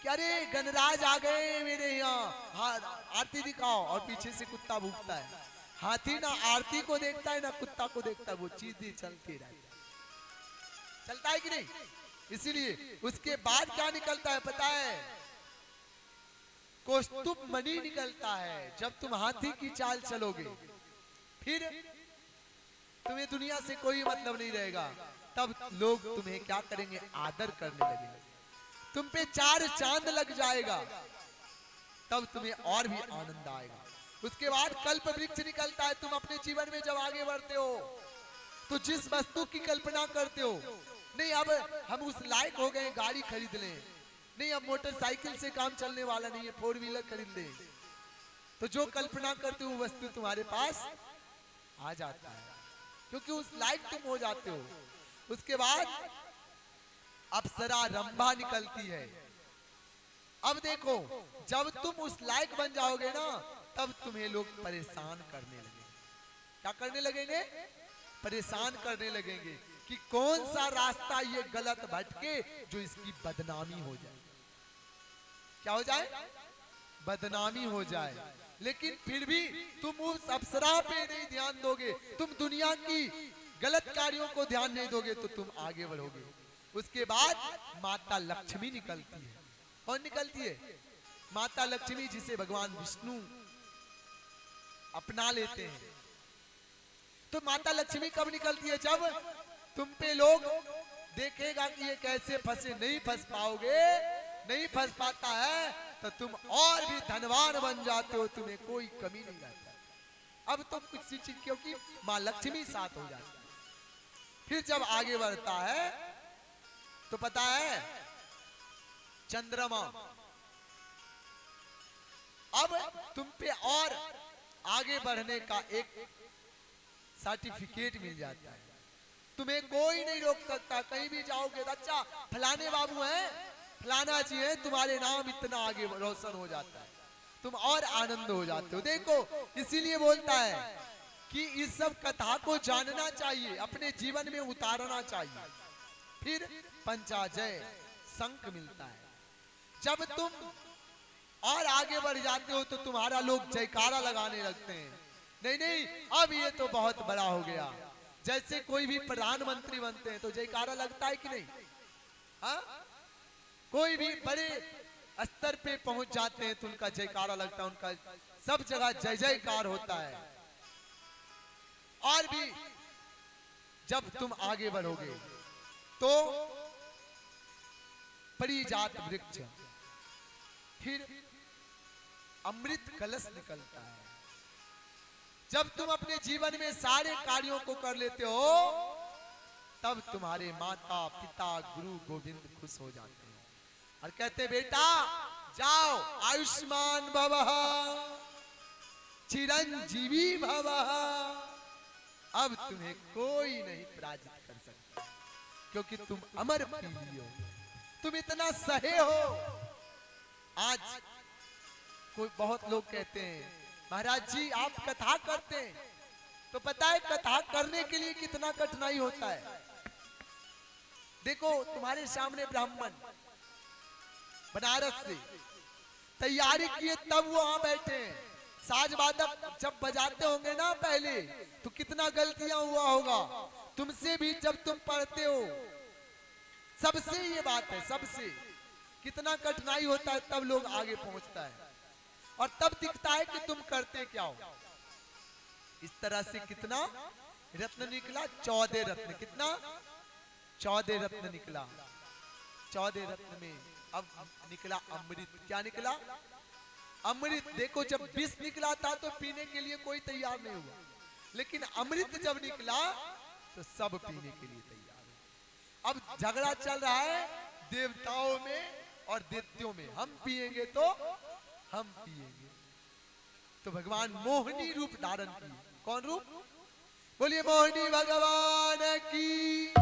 A: क्या रे गणराज आ गए मेरे यहाँ, हाँ आरती दिखाओ, और पीछे से कुत्ता भूखता है। हाथी ना आरती को देखता है ना कुत्ता को देखता है, वो चीजें चलती रहती है, चलता है कि नहीं? इसीलिए उसके बाद क्या निकलता है पता है? कौस्तुभ मणि निकलता है। जब तुम हाथी की चाल चलोगे फिर तुम्हें दुनिया से कोई मतलब नहीं रहेगा, तब लोग तुम्हें क्या करेंगे? आदर करने लगेंगे, तुम पे चार चांद लग जाएगा, तब तुम्हें और भी आनंद आएगा। उसके बाद कल्प वृक्ष निकलता है। तुम अपने जीवन में जब आगे बढ़ते हो तो जिस वस्तु की कल्पना करते हो, नहीं अब हम उस लायक हो गए गाड़ी खरीद लें, नहीं अब मोटरसाइकिल से काम चलने वाला नहीं है 4 व्हीलर खरीद ले, तो जो कल्पना करते हो वस्तु तुम्हारे पास आ जाता है, क्योंकि उस लायक तुम हो जाते हो। उसके बाद अप्सरा रंभा निकलती है। अब देखो जब तुम उस लायक बन जाओगे ना तब तुम्हें लोग परेशान करने लगेंगे। क्या करने लगेंगे? परेशान करने लगेंगे कि कौन सा रास्ता ये गलत भटके जो इसकी बदनामी हो जाए। क्या हो जाए? बदनामी हो जाए। लेकिन फिर भी तुम उस अप्सरा पे नहीं ध्यान दोगे, तुम दुनिया की गलत कार्यों को ध्यान नहीं दोगे तो तुम आगे बढ़ोगे। उसके बाद माता लक्ष्मी निकलती है। कौन निकलती है? माता लक्ष्मी, जिसे भगवान विष्णु अपना लेते हैं। तो माता लक्ष्मी कब निकलती है? जब तुम पे लोग देखेगा कि ये कैसे फंसे, नहीं फंस पाओगे, नहीं फंस पाता है तो तुम और भी धनवान बन जाते हो, तुम्हें कोई कमी नहीं रहता। अब तो कुछ चीज क्योंकि माँ लक्ष्मी साथ हो जाती है। फिर जब आगे बढ़ता है तो पता है चंद्रमा अब तुम पे और आगे बढ़ने का एक सर्टिफिकेट मिल जाता है। तुम्हें कोई नहीं रोक सकता, कहीं भी जाओगे अच्छा फलाने बाबू हैं, फलाना जी है, तुम्हारे नाम इतना आगे रोशन हो जाता है, तुम और आनंद हो जाते हो। देखो इसीलिए बोलता है कि इस सब कथा को जानना चाहिए, अपने जीवन में उतारना चाहिए, फिर पंचाजय संक मिलता है। जब तुम और आगे बढ़ जाते हो तो तुम्हारा लोग जयकारा लगाने लगते हैं, नहीं नहीं अब ये तो बहुत बड़ा हो गया। जैसे कोई भी प्रधानमंत्री बनते हैं तो जयकारा लगता है कि नहीं? हाँ, कोई भी बड़े स्तर पे पहुंच जाते हैं तो उनका जयकारा लगता है, उनका सब जगह जय जयकार होता है। और भी जब तुम आगे बढ़ोगे तो परिजात वृक्ष, फिर अमृत कलश निकलता है। जब तुम अपने जीवन में सारे कार्यों को कर लेते हो तब तुम्हारे माता पिता गुरु गोविंद खुश हो जाते हैं और कहते बेटा जाओ आयुष्मान भवः चिरंजीवी भवः, अब तुम्हें कोई नहीं पराजित कर सकता क्योंकि तुम अमर पीली हो, तुम इतना सहे हो। आज कोई बहुत लोग कहते हैं महाराज जी आप कथा करते हैं, तो पता है कथा करने के लिए कितना कठिनाई होता है। देखो तुम्हारे सामने ब्राह्मण बनारस से तैयारी किए तब वो वहां बैठे हैं, साज वादक जब बजाते होंगे ना पहले तो कितना गलतियां हुआ होगा, तुमसे भी जब तुम पढ़ते हो सबसे ये बात है, सबसे कितना कठिनाई होता है तब लोग आगे पहुंचता है और तब दिखता है कि तुम करते क्या हो। इस तरह से कितना रत्न निकला, 14 रत्न, कितना 14 रत्न निकला। 14 रत्न में अब निकला अमृत, क्या निकला? अमृत। देखो जब विष निकला था तो पीने के लिए कोई तैयार नहीं हुआ, लेकिन अमृत जब निकला तो सब पीने के लिए तैयार हुआ। अब झगड़ा चल रहा है देवताओं में और दैत्यों में, हम पिएंगे तो हम पिएंगे। तो भगवान मोहिनी रूप धारण किए। कौन रूप? बोलिए मोहिनी भगवान की।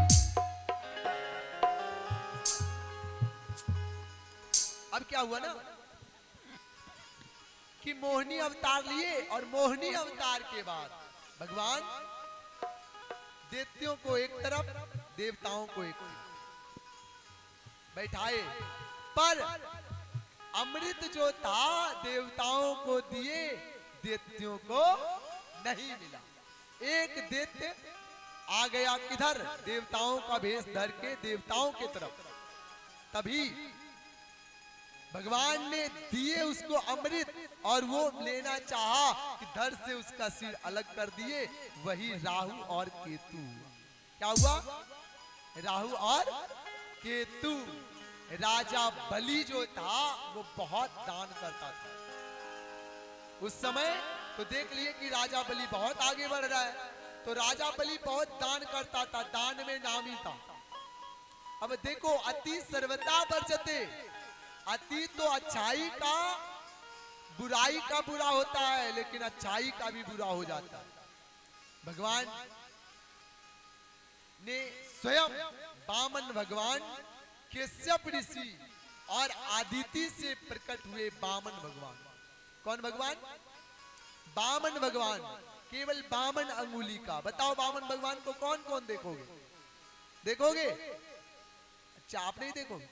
A: अब क्या हुआ ना कि मोहिनी अवतार लिए और मोहिनी अवतार के बाद भगवान दैत्यों को एक तरफ देवताओं को एक तरफ बैठाए, पर अमृत जो था देवताओं को दिए, दैत्यों को नहीं मिला। एक दैत्य आ गया किधर? देवताओं का भेष धर के देवताओं की तरफ। तभी भगवान ने दिए उसको अमृत और वो लेना चाहा कि धड़ से उसका सिर अलग कर दिए। वही राहु और केतु। क्या हुआ? राहु और केतु। राजा बलि जो था वो बहुत दान करता था उस समय, तो देख लिए कि राजा बलि बहुत आगे बढ़ रहा है, तो राजा बलि बहुत दान करता था, दान में नामी था। अब देखो अति सर्वथा वर्जते, अति तो अच्छाई का बुराई का बुरा होता है, लेकिन अच्छाई का भी बुरा हो जाता है। भगवान ने स्वयं वामन भगवान कश्यप ऋषि और आदिति से प्रकट हुए वामन भगवान। कौन भगवान? वामन भगवान, केवल वामन अंगुली का। बताओ वामन भगवान को कौन कौन देखोगे? देखोगे? अच्छा आप नहीं देखोगे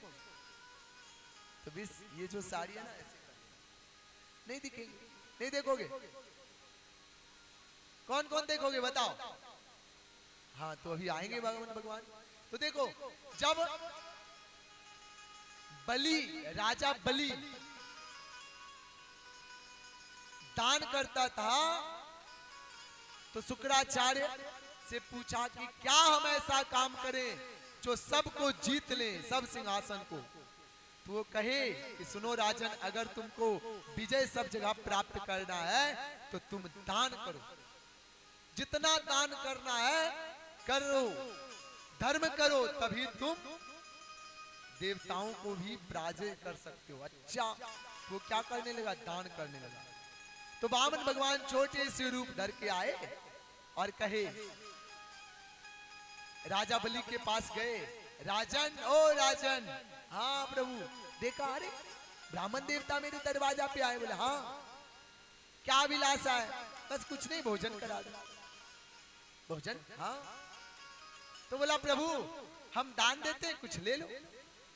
A: तो बस ये जो साड़ी है ना ऐसे नहीं दिखेगी, नहीं देखोगे। कौन कौन देखोगे बताओ? हाँ तो अभी आएंगे भगवान भगवान। तो देखो जब बलि, राजा बलि दान करता था तो शुक्राचार्य से पूछा कि क्या हम ऐसा काम करें जो सबको जीत ले, सब सिंहासन को। तो वो कहे कि सुनो राजन, अगर तुमको विजय सब जगह प्राप्त करना है तो तुम दान करो, जितना दान करना है करो, धर्म करो, तभी तुम देवताओं को भी पराजय कर सकते हो। अच्छा वो क्या करने लगा? दान करने लगा। तो वामन भगवान छोटे से रूप धर के आए और कहे, राजा बलि के पास गए, राजन ओ राजन। हाँ प्रभु। देखा, अरे ब्राह्मण देवता मेरे दरवाजा पे आए। बोले हाँ क्या अभिलाषा है? बस कुछ नहीं, भोजन करा दो। भोजन? हाँ। तो बोला प्रभु हम दान देते हैं, कुछ ले लो।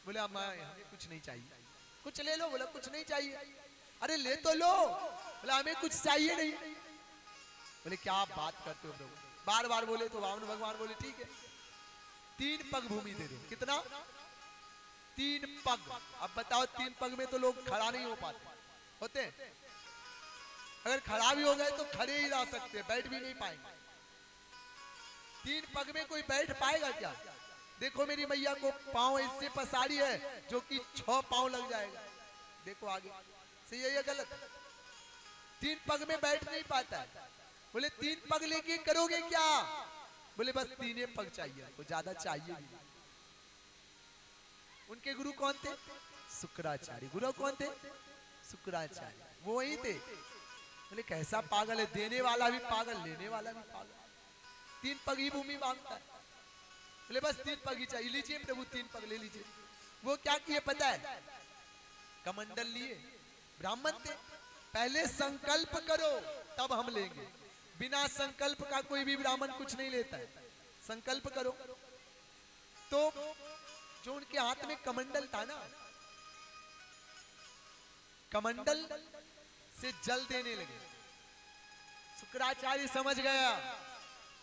A: बोला हमें कुछ नहीं चाहिए। कुछ ले लो। बोला कुछ नहीं चाहिए। अरे ले तो लो। बोला हमें कुछ चाहिए नहीं। बोले क्या आप बात करते हो प्रभु? बार बार बोले तो वामन भगवान बोले ठीक है, 3 पग भूमि दे दो। कितना? 3 पग। अब बताओ 3 पग में तो लोग खड़ा नहीं हो पाते होते। अगर खड़ा भी हो गए तो खड़े ही रह सकते, बैठ भी नहीं पाएंगे। 3 पग में कोई बैठ पाएगा क्या? देखो मेरी मैया को पांव इससे पसारी है जो कि 6 पांव लग जाएगा। देखो आगे, सही है या गलत? 3 पग में बैठ नहीं पाता है। बोले 3 पग लेके करोगे क्या? बोले बस 3 पग चाहिए, तो ज्यादा चाहिए नहीं। उनके गुरु कौन थे? शुक्राचार्य। गुरु कौन थे? शुक्राचार्य। वो वही थे। बोले कैसा पागल है, देने वाला भी पागल, लेने वाला भी पागल। 3 पग ही भूमि मांगता है। बोले बस 3 पग ही चाहिए। लीजिए प्रभु 3 पग ले लीजिए। वो क्या किए पता है? कमंडल लिए। ब्राह्मण थे। पहले संकल्प करो तब हम लेंगे। बिना संकल्प का कोई भी ब्राह्मण कुछ नहीं लेता है। संकल्प करो। तो जो उनके हाथ में कमंडल था ना, कमंडल से जल देने लगे। शुक्राचार्य समझ गया,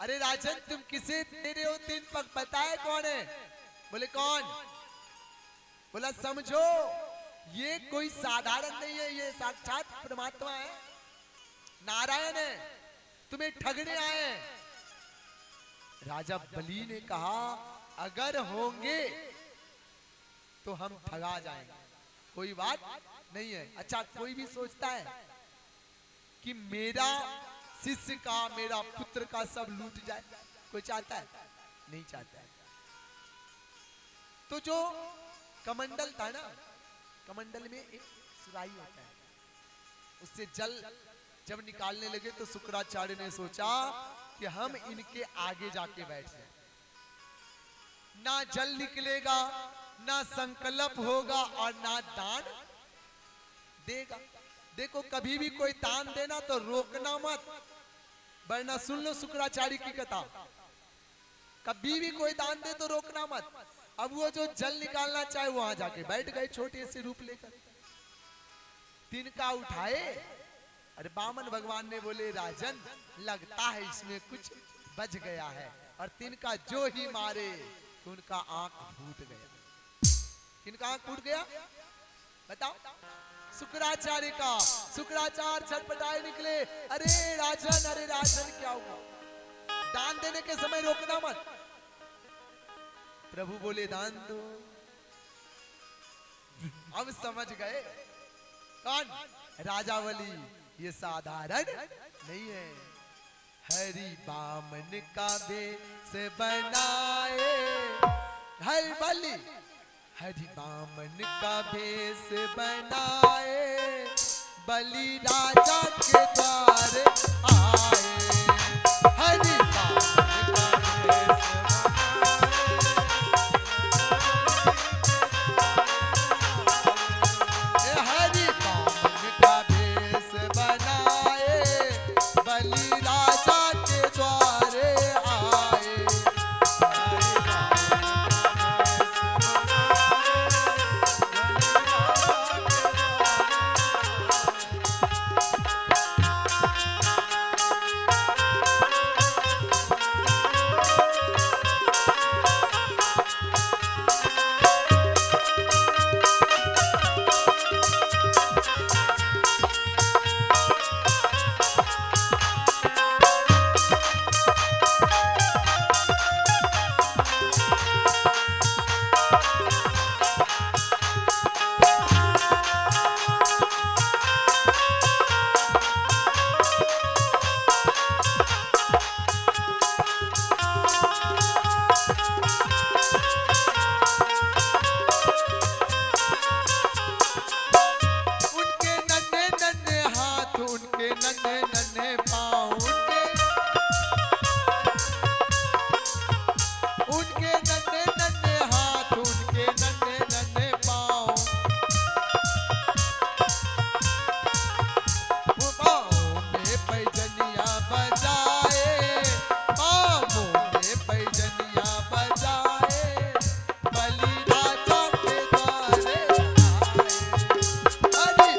A: अरे राजन तुम किसे दे रहे हो 3 पग? पता है कौन है? बोले कौन? बोला समझो ये कोई साधारण नहीं है, ये साक्षात परमात्मा है, नारायण है, तुम्हें ठगने आए हैं। राजा बलि ने कहा अगर होंगे तो हम ठगा जाएंगे, कोई बात नहीं है। अच्छा कोई भी सोचता है कि मेरा शिष्य का, मेरा पुत्र का सब लूट जाए? कोई चाहता है? नहीं चाहता है। तो जो कमंडल था ना, कमंडल में एक सुराही होता है, उससे जल जब निकालने लगे तो शुक्राचार्य ने सोचा कि हम इनके आगे जाके बैठ जाए, ना जल निकलेगा, ना संकल्प होगा और ना दान देगा। देखो कभी भी कोई दान देना तो रोकना मत, वरना सुन लो शुक्राचार्य की कथा, कभी भी कोई दान दे तो रोकना मत। अब वो जो जल निकालना चाहे वहां जाके बैठ गए छोटे से रूप लेकर, तिनका उठाए। अरे वामन भगवान ने बोले राजन लगता है इसमें कुछ बच गया है, और तिनका जो ही मारे तो उनका आंख फूट गया। किनका आंख फूट गया बताओ? शुक्राचार्य का। शुक्राचार्य छटपटाए निकले, अरे राजन क्या हुआ? दान देने के समय रोकना मत। प्रभु बोले दान दो। अब समझ गए कौन? राजा बलि ये साधारण नहीं है। हरि बामन का भेष बनाए, हरि बलि हरि बामन का भेष बनाए, बलि राजा के द्वार आए। हरि बामन का भेष नन्हे पाँव उनके नन्हे नन्हे हाथ, उनके नन्हे नन्हे पाँव, वो पाँव में पैजनिया बजाए, पाँवों में पैजनिया बजाए, बलि राजा के द्वारे आए,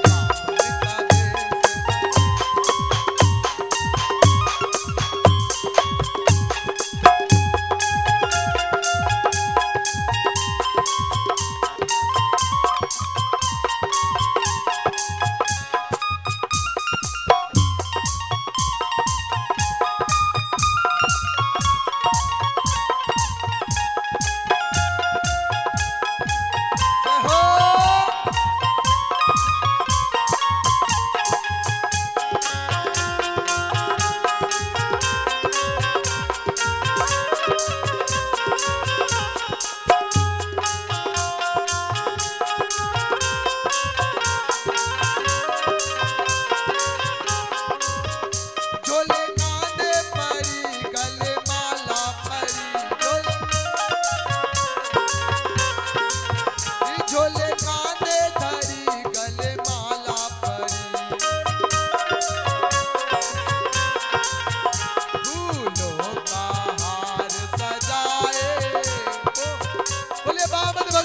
A: हरि बाबर का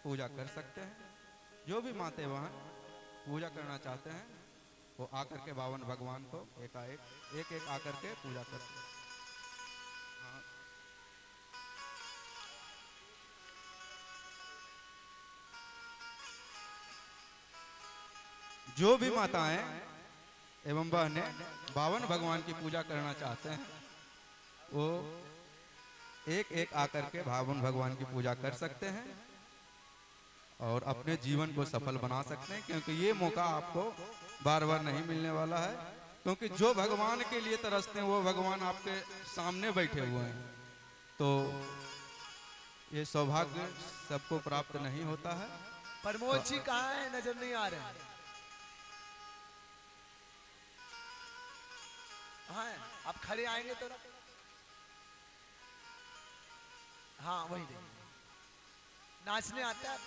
B: पूजा कर सकते हैं। जो भी माते वहां पूजा करना चाहते हैं वो आकर के बावन भगवान को एक एक आकर के पूजा कर सकते हैं। जो भी माताएं एवं बहनें बावन भगवान की पूजा करना चाहते हैं वो एक एक आकर के भावन भगवान की पूजा कर सकते हैं और अपने जीवन को सफल बना सकते हैं, क्योंकि ये मौका आपको बार बार नहीं मिलने वाला है। क्योंकि जो भगवान के लिए तरसते हैं वो भगवान आपके सामने बैठे हुए हैं, तो ये सौभाग्य सबको प्राप्त नहीं होता है।
A: प्रमोद जी कहाँ है, नजर नहीं आ रहे हैं। हाँ आप खड़े आएंगे तो हाँ वही नाचने आता है,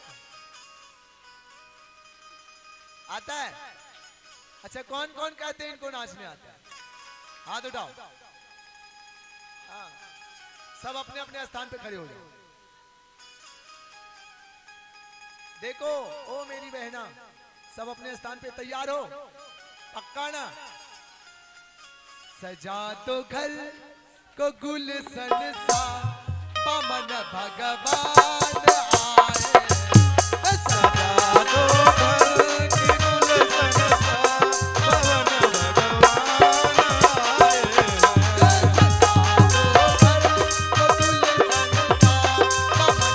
A: आता है। अच्छा कौन कौन कहते हैं इनको नाचने आता है, हाथ उठाओ। हाँ सब अपने अपने स्थान पे खड़े हो जाओ। देखो ओ मेरी बहना, सब अपने स्थान पे तैयार हो, पक्का ना। सजा तो घर को गुलशन सा, पवन भगवान आए। सजा तो घर की गुलशन सा, पवन भगवान आए। सजा तो घर को गुलशन सा, पवन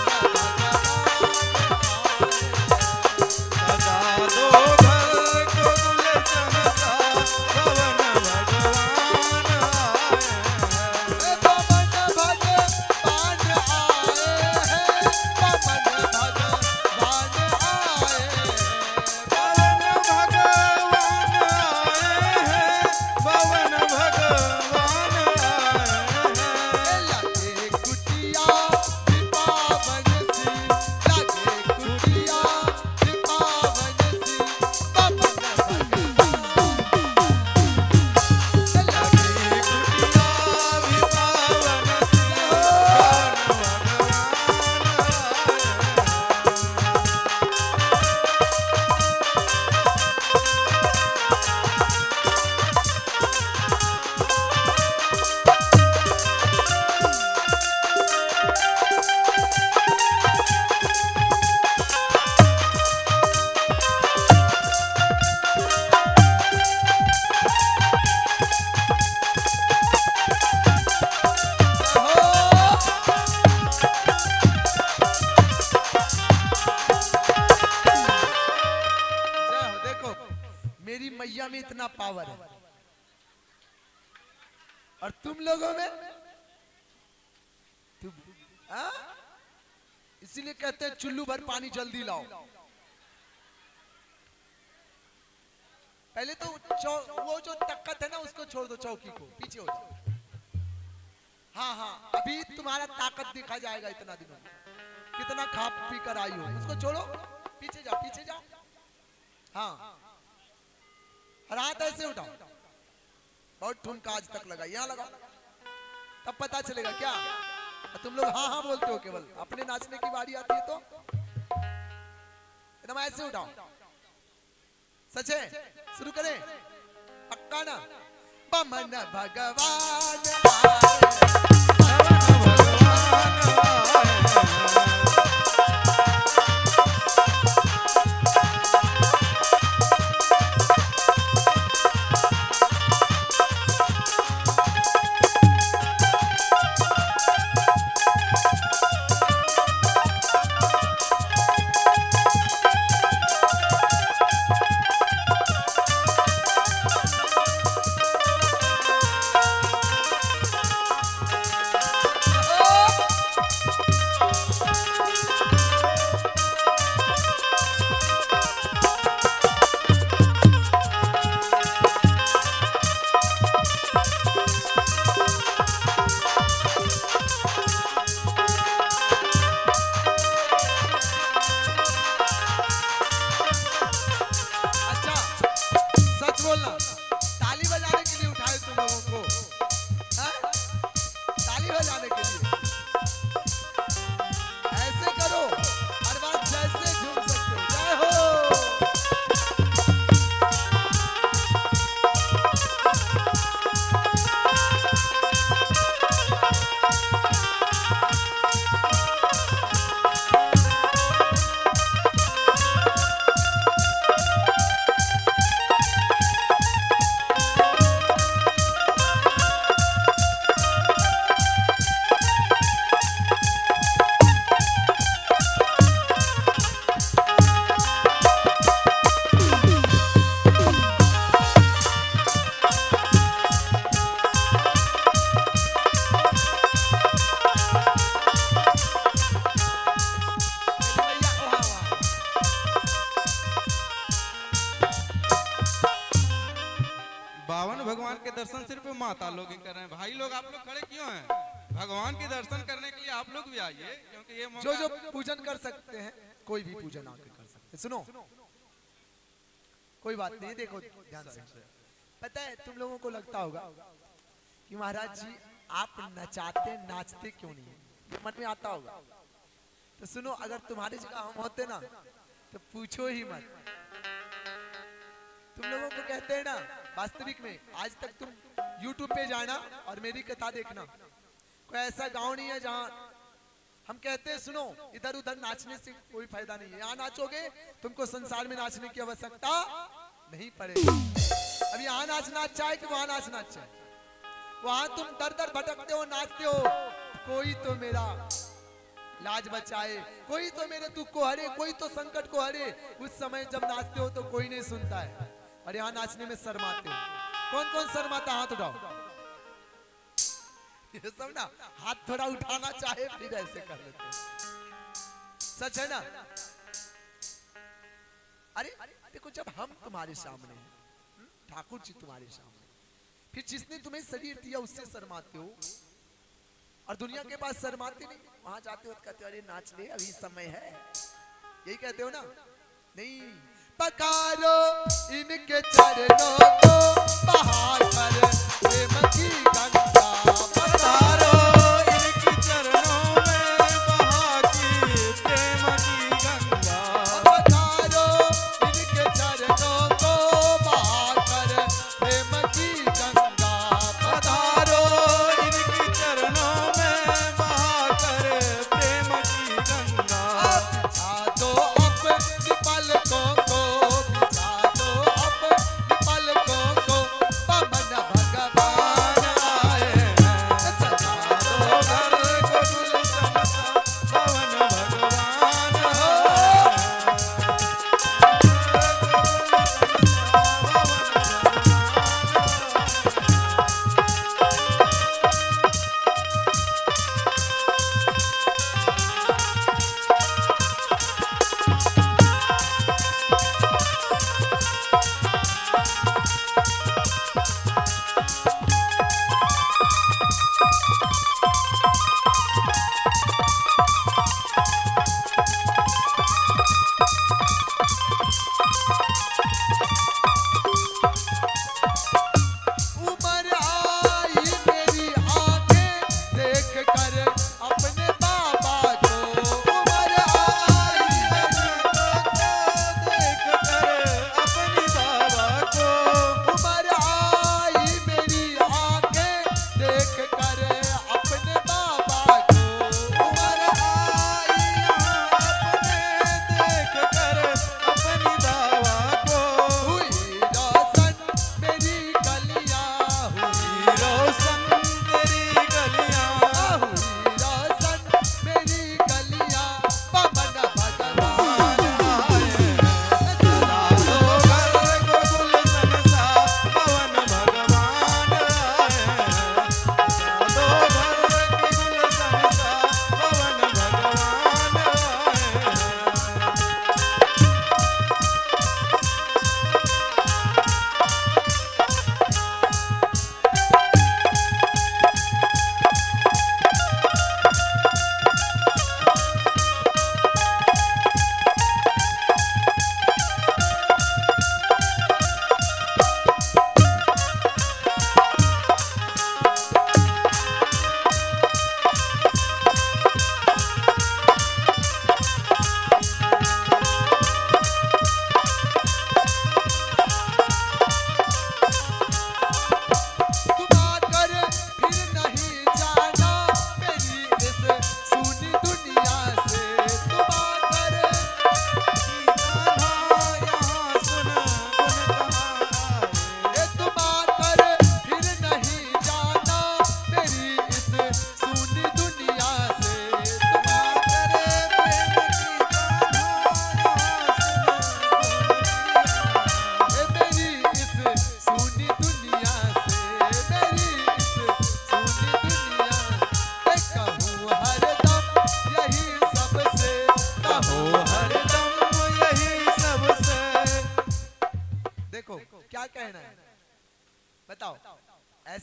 A: मैया में इतना पावर है और तुम लोगों में इसीलिए कहते हैं चुल्लू भर पानी जल्दी लाओ। पहले तो वो जो तकत है ना उसको छोड़ दो, चौकी को पीछे हो जाओ। हाँ हाँ अभी तुम्हारा ताकत दिखा जाएगा इतना दिनों में, कितना खा पी कर आई हो, उसको छोड़ो, पीछे जाओ पीछे जाओ। हाँ और हाथ ऐसे उठाओ, बहुत ठुमका आज तक लगा, यहाँ लगाओ तब पता चलेगा क्या। तुम लोग हाँ हाँ बोलते हो, केवल अपने नाचने की बारी आती है तो एकदम ऐसे उठाओ। सच है, शुरू करें पक्का ना। बमन भगवान
B: माता लोग ही कर रहे हैं। भाई लोग आप लोग खड़े क्यों हैं? भगवान के दर्शन करने के लिए आप लोग भी आइए, क्योंकि ये
A: जो जो पूजन कर सकते हैं कोई भी पूजन आके कर सकते हैं। सुनो, कोई बात नहीं, देखो ध्यान से। पता है तुम लोगों को लगता होगा कि महाराज जी आप नचाते नाचते क्यों नहीं है, ये मन में आता होगा। तो सुनो, अगर तुम्हारी जगह हम होते ना तो पूछो ही मत। तुम लोगों को कहते हैं ना, वास्तविक में आज तक तुम YouTube पे जाना और मेरी कथा देखना, कोई ऐसा गांव नहीं है जहां हम कहते हैं सुनो इधर उधर नाचने से कोई फायदा नहीं है। यहाँ नाचोगे तुमको संसार में नाचने की आवश्यकता नहीं पड़ेगी। अब यहाँ नाचना अच्छा है कि वहां नाचना अच्छा है? वहां तुम दर दर भटकते हो, नाचते हो, कोई तो मेरा लाज बचाए, कोई तो मेरे दुख को हरे, कोई तो संकट को हरे। उस समय जब नाचते हो तो कोई नहीं सुनता है, और यहाँ नाचने में शर्माते हो। कौन कौन शर्माता? हाथ उठाओ। ये सब ना हाथ थोड़ा उठाना चाहे फिर ऐसे कर लेते हैं। सच है ना? अरे देखो, जब हम तुम्हारे सामने हैं, ठाकुर जी तुम्हारे सामने, फिर जिसने तुम्हें शरीर दिया उससे शर्माते हो, और दुनिया के पास शर्माते नहीं। वहां जाते हो कहते हो अरे नाच ले, अभी समय है, यही कहते हो ना? नहीं, पकारो इनके चरणों को बहा कर प्रेम की गंगा,
B: पधारो इनके चरणों में बहा की प्रेम की गंगा,
A: पकारो इनके चरणों को बहा कर प्रेम की गंगा,
B: पधारो इनके चरणों में बहा कर प्रेम की गंगा।
A: बिछा दो अपनी पलकों को, बिछा दो अपनी पलकों को, पवन भगवान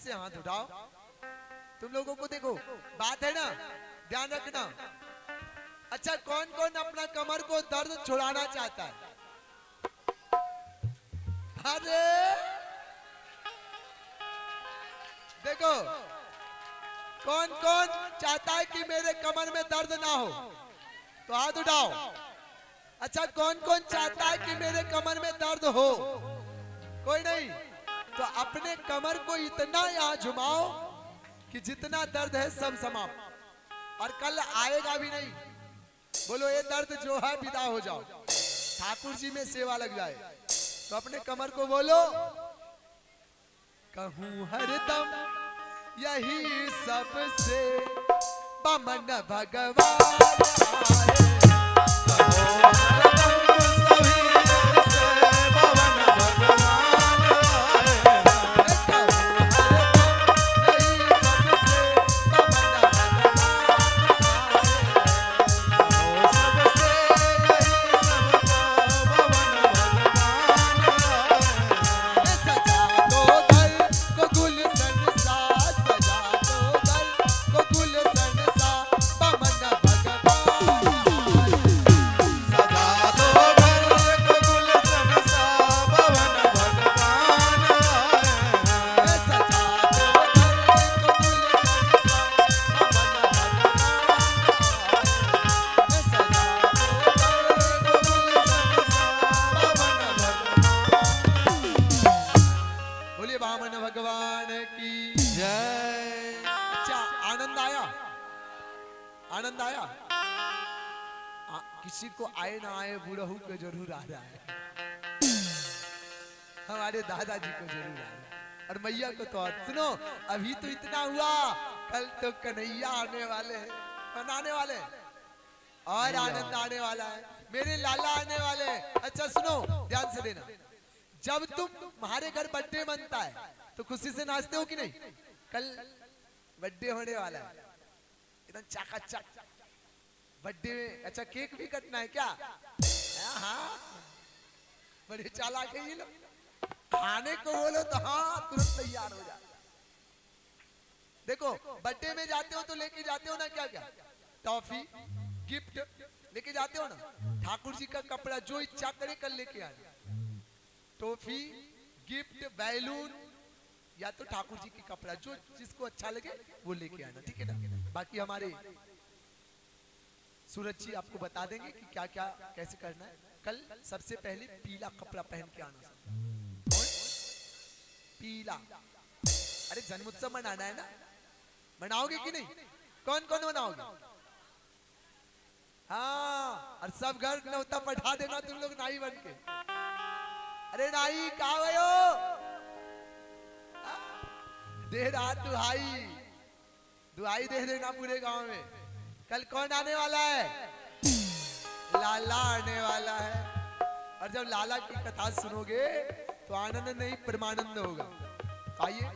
A: ऐसे हाथ उठाओ। तुम लोगों को देखो, बात है ना, ध्यान रखना। अच्छा, कौन कौन अपना कमर को दर्द छुड़ाना चाहता है? अरे देखो, कौन कौन चाहता है कि मेरे कमर में दर्द ना हो, तो हाथ उठाओ। अच्छा, कौन कौन चाहता है कि मेरे कमर में दर्द हो? कोई नहीं, तो अपने कमर को इतना यहाँ झुमाओ कि जितना दर्द है सब समाप्त, और कल आएगा भी नहीं। बोलो ये दर्द जो है विदा हो जाओ, ठाकुर जी में सेवा लग जाए। तो अपने कमर को बोलो, कहूँ हरदम यही सबसे बमन भगवान आए। भगवान की जय। अच्छा, आनंद आया? आनंद आया? किसी को आए ना आए, बूढ़हू को जरूर आ रहा है। हमारे दादाजी को जरूर आ रहा है, और मैया को तो सुनो, अभी तो इतना हुआ, कल तो कन्हैया आने वाले हैं, मनाने वाले, और आनंद आने वाला है, मेरे लाला आने वाले। अच्छा सुनो, ध्यान से देना, जब तुम्हारे घर बर्थडे बनता है तो खुशी से नाचते हो कि नहीं? कल बर्थडे होने वाला है, एकदम चकाचक बर्थडे में। अच्छा, केक भी कटना है क्या? हाँ, बड़े चालाक है ये लोग, खाने को बोलो तो हाँ तुरंत तैयार हो जाए। देखो, बर्थडे में जाते हो तो लेके जाते हो ना क्या क्या, टॉफी, गिफ्ट लेके जाते हो ना। ठाकुर जी का कपड़ा जो इच्छा करे कल लेके आना, टॉफी, गिफ्ट, बैलून, या तो ठाकुर जी की कपड़ा जो जिसको अच्छा लगे वो लेके आना, ठीक है ना। बाकी हमारे सूरज जी आपको बता देंगे कि क्या क्या कैसे करना है। कल सबसे पहले पीला कपड़ा पहन के आना। कौन? पीला। अरे जन्मोत्सव मनाना है ना, मनाओगे कि नहीं? कौन कौन मनाओगे? हाँ, और सब घर न्योता पठा देना तुम लोग नाई बन के। अरे नाई कहाँ गयो? दे रहा दुहाई, दुहाई दे देना पूरे गांव में। कल कौन आने वाला है? लाला आने वाला है, और जब लाला की कथा सुनोगे तो आनंद नहीं परमानंद होगा। आइए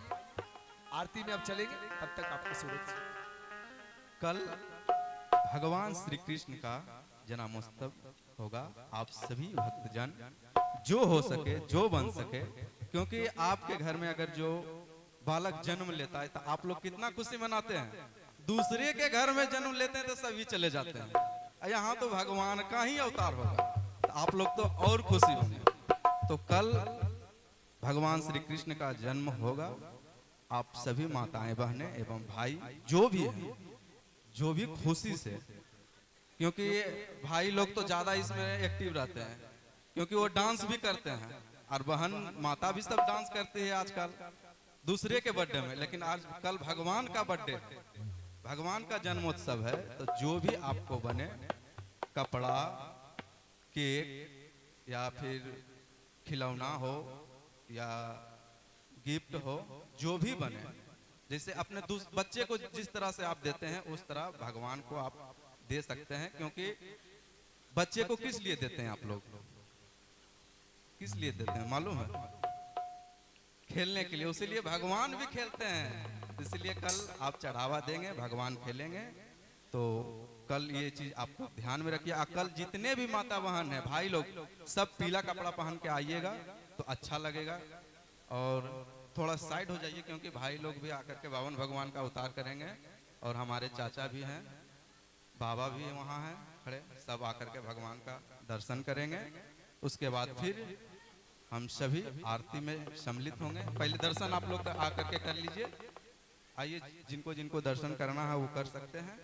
A: आरती में अब चलेंगे, तब तक आपको सूरज।
B: कल भगवान श्री कृष्ण का जन्मोत्सव होगा। आप सभी भक्तजन जो हो सके, जो बन सके, क्योंकि आपके घर में अगर जो बालक जन्म लेता है तो आप लोग कितना खुशी मनाते हैं। दूसरे के घर में जन्म लेते हैं तो सभी चले जाते हैं, यहाँ तो भगवान का ही अवतार होगा, तो आप लोग तो और खुशी होंगे। तो कल भगवान श्री कृष्ण का जन्म होगा। आप सभी माताएं, बहनें एवं भाई जो भी हैं, जो भी खुशी से, क्योंकि भाई लोग तो ज्यादा इसमें एक्टिव रहते हैं, क्योंकि वो डांस भी करते हैं, और बहन माता भी सब डांस करती है आजकल दूसरे के बर्थडे में। लेकिन आज कल भगवान का बर्थडे, भगवान का जन्मोत्सव है, तो जो भी आपको बने, कपड़ा, केक, या फिर खिलौना हो या गिफ्ट हो, जो भी बने, जैसे अपने बच्चे को जिस तरह से आप देते हैं उस तरह भगवान को आप दे सकते हैं। क्योंकि बच्चे को किस लिए देते हैं आप लोग? किस लिए देते हैं मालूम है? खेलने के लिए, उसीलिए भगवान भी खेलते हैं। इसलिए कल आप चढ़ावा देंगे, भगवान खेलेंगे। तो कल ये चीज आपको ध्यान में रखिए। कल जितने भी माता बहन है, भाई लोग, सब पीला कपड़ा पहन के आइएगा तो अच्छा लगेगा। और थोड़ा साइड हो जाइए, क्योंकि भाई लोग भी आकर के बावन भगवान का अवतार करेंगे और हमारे चाचा भी हैं, बाबा भी वहाँ हैं खड़े, सब आकर के भगवान का दर्शन करेंगे। उसके बाद फिर हम सभी आरती में सम्मिलित होंगे। पहले दर्शन आप लोग आकर के कर लीजिए। आइए, जिनको जिनको दर्शन करना है वो कर सकते हैं।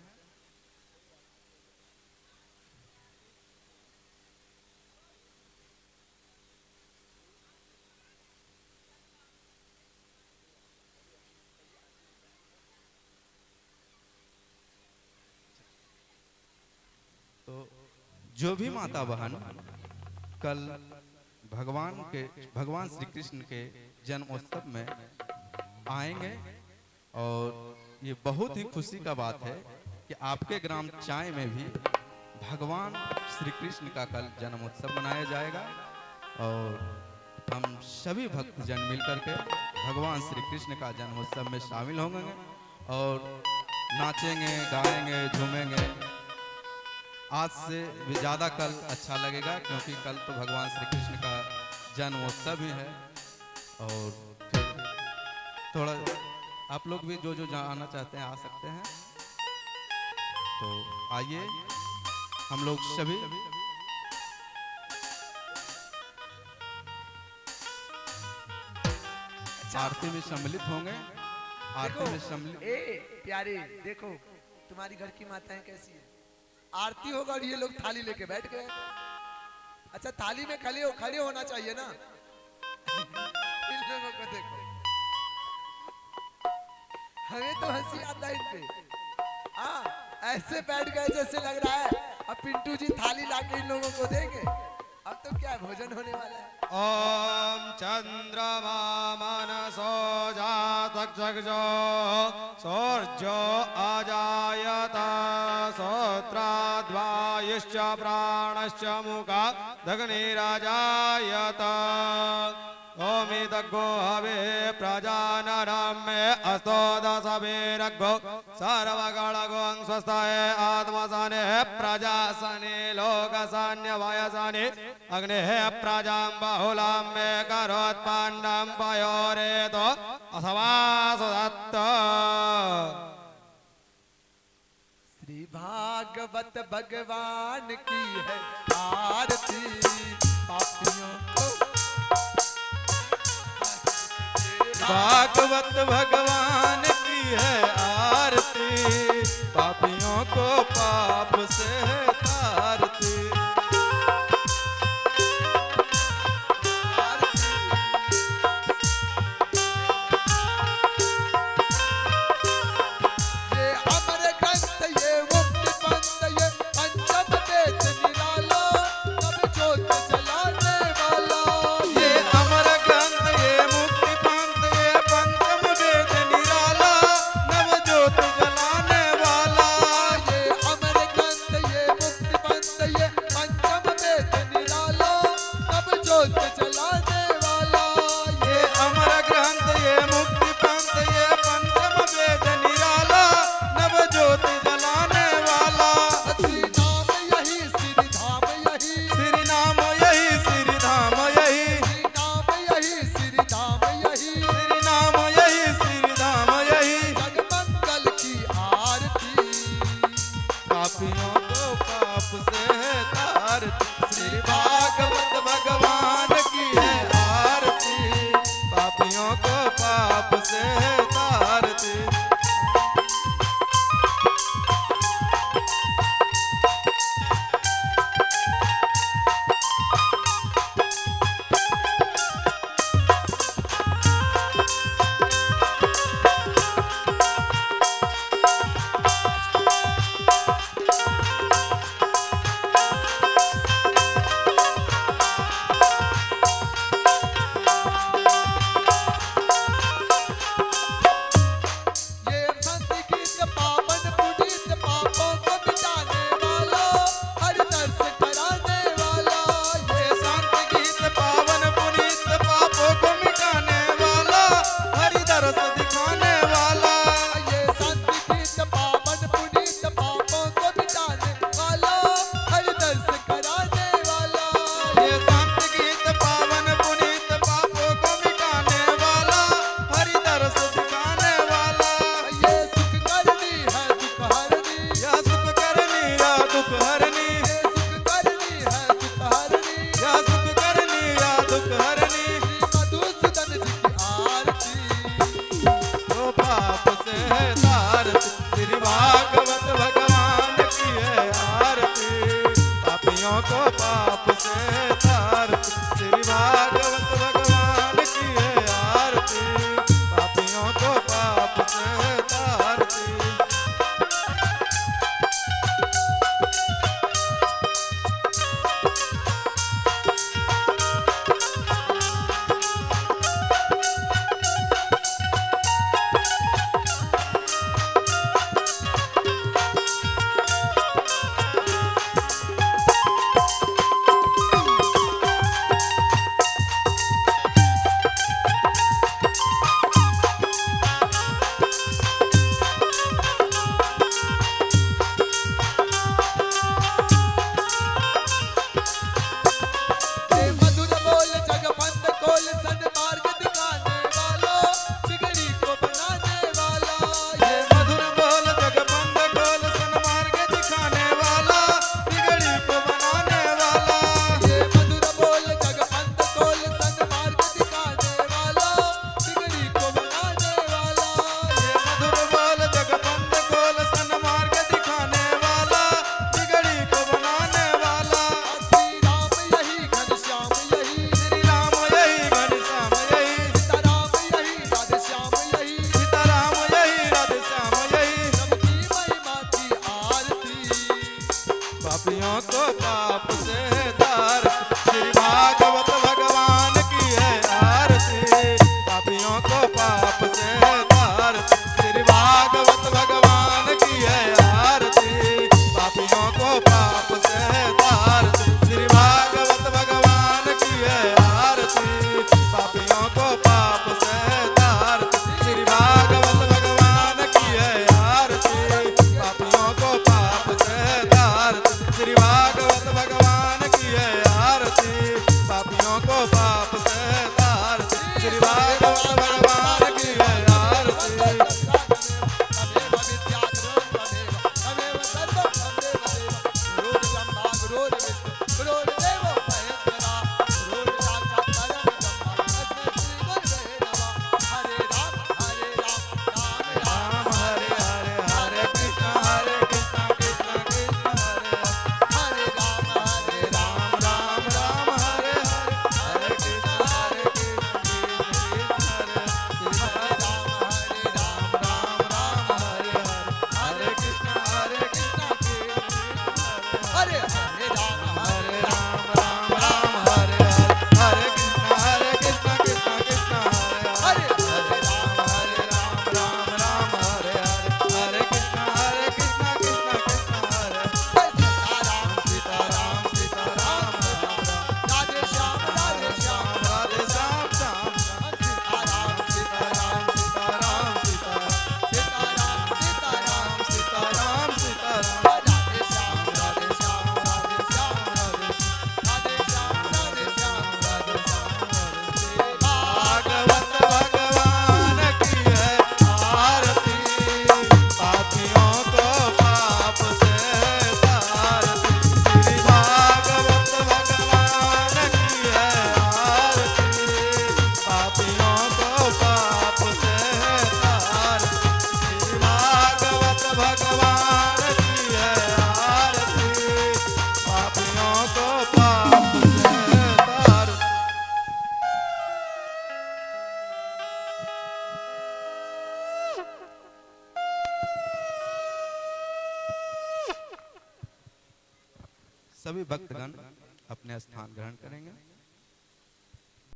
B: तो जो भी माता बहन कल भगवान श्री कृष्ण के जन्मोत्सव में आएंगे, और ये बहुत ही खुशी का बात है कि आपके ग्राम चाय में भी भगवान श्री कृष्ण का कल जन्मोत्सव मनाया जाएगा, और हम सभी भक्तजन मिलकर के भगवान श्री कृष्ण का जन्मोत्सव में शामिल होंगे और नाचेंगे, गाएंगे, झूमेंगे। आज से भी ज़्यादा कल अच्छा लगेगा, क्योंकि कल तो भगवान श्री कृष्ण का जन्मोत्सव ही है। और फिर थोड़ा आप लोग भी जो जो आना चाहते हैं आ सकते हैं। तो आइए हम लोग सभी आरती में सम्मिलित होंगे। आरती में सम्मिलित।
A: प्यारे देखो तुम्हारी घर की माताएं कैसी है। आरती होगा और ये लोग थाली लेके बैठ गए। अच्छा, थाली में खड़े होना चाहिए ना। इन लोगों को देखो, हमें तो हंसी आता है इन पे। ऐसे बैठ गए जैसे लग रहा है अब पिंटू जी थाली लाके इन लोगों को देंगे। अब तो क्या भोजन होने वाला है।
C: ओम चंद्रमा मनसो जातक्षो सौर्यो अजायत श्रोत्राद्वायुश्च प्राणश्च मुखा दग्निराजायत। ओमिदग्गो हवे प्रजानरं मे अस्तो दशभिरग्गो सर्वगणगों स्वस्ताय आत्मसने प्रजासने लोकसन्यवयसने अग्नेः प्रजां बहुलां मे करोत्पन्नं पयोरेतो अथवा सुदत्त।
A: श्री भागवत भगवान की है आरती, पापियों को
B: भागवत भगवान की है आरती, पापियों को पाप से है तारती।
A: ये अमर ग्रंथ, ये मुक्ति पंथ, ये पंचम वेद निराला, नव ज्योत जलाने वाला।
B: ये अमर ग्रंथ, ये मुक्ति पंथ, ये पंचम वेद निराला, नव ज्योत जलाने वाला।
A: ये अमर ग्रंथ, ये
B: हरनी,
A: हे सुख करनी है दुख हरनी,
B: या सुख करनी या दुख हरनी,
A: श्री मधुसूदन जी की आरती।
B: तो पाप से तारती, श्री भागवत भगवान की है आरती। पापियों को पाप से तारती, श्री भागवत भगवान की है आरती। पापियों को पाप से तारती।
A: हे मधुर बोल जगबंद खोल सन्मार्ग दिखाने वाला, बिगड़ी को बनाने वाला।
B: ये मधुर बोल जगबंद खोल सन्मार्ग दिखाने वाला, बिगड़ी को बनाने वाला।
A: ये मधुर बोल जगबंद खोल सन्मार्ग दिखाने वाला, बिगड़ी को बनाने वाला।
B: ये मधुर बोल जगबंद खोल सन्मार्ग दिखाने वाला, बिगड़ी को बनाने वाला।
A: श्री राम यही घनश्याम यही,
B: श्री राम यही घनश्याम यही,
A: सीताराम यही राधेश्याम यही,
B: सीताराम यही राधेश्याम यही।
A: सबकी महिमा की आरती।
B: पापियों को पाप से तार, श्री भागवत भगवान की है आरती। पापियों को पाप से तार, श्री भागवत भगवान की है आरती। पापियों को पाप से तार, श्री भागवत भगवान की है आरती। पापियों को पाप से तार, श्री भागवत भगवान की है आरती। पापियों को पाप से तार, श्री भागवत भगवान की है आरती। पापियों को पाप से तार, श्री भागवत भगवान की है आरती।
A: तमेव विद्याधरं तमेव सर्वं तमेव देव, गुरुर् ब्रह्मा गुरुर्विष्णु गुरुर्देवो महेश्वरा, गुरुर् साक्षात् परब्रह्म तस्मै श्री गुरवे नमः। हरे राम राम राम
B: हरे हरे हरे कृष्ण कृष्ण कृष्ण हरे हरे।
A: हरे राम
B: राम राम हरे हरे, हरे कृष्ण सभी भक्तगण अपने स्थान ग्रहण करेंगे।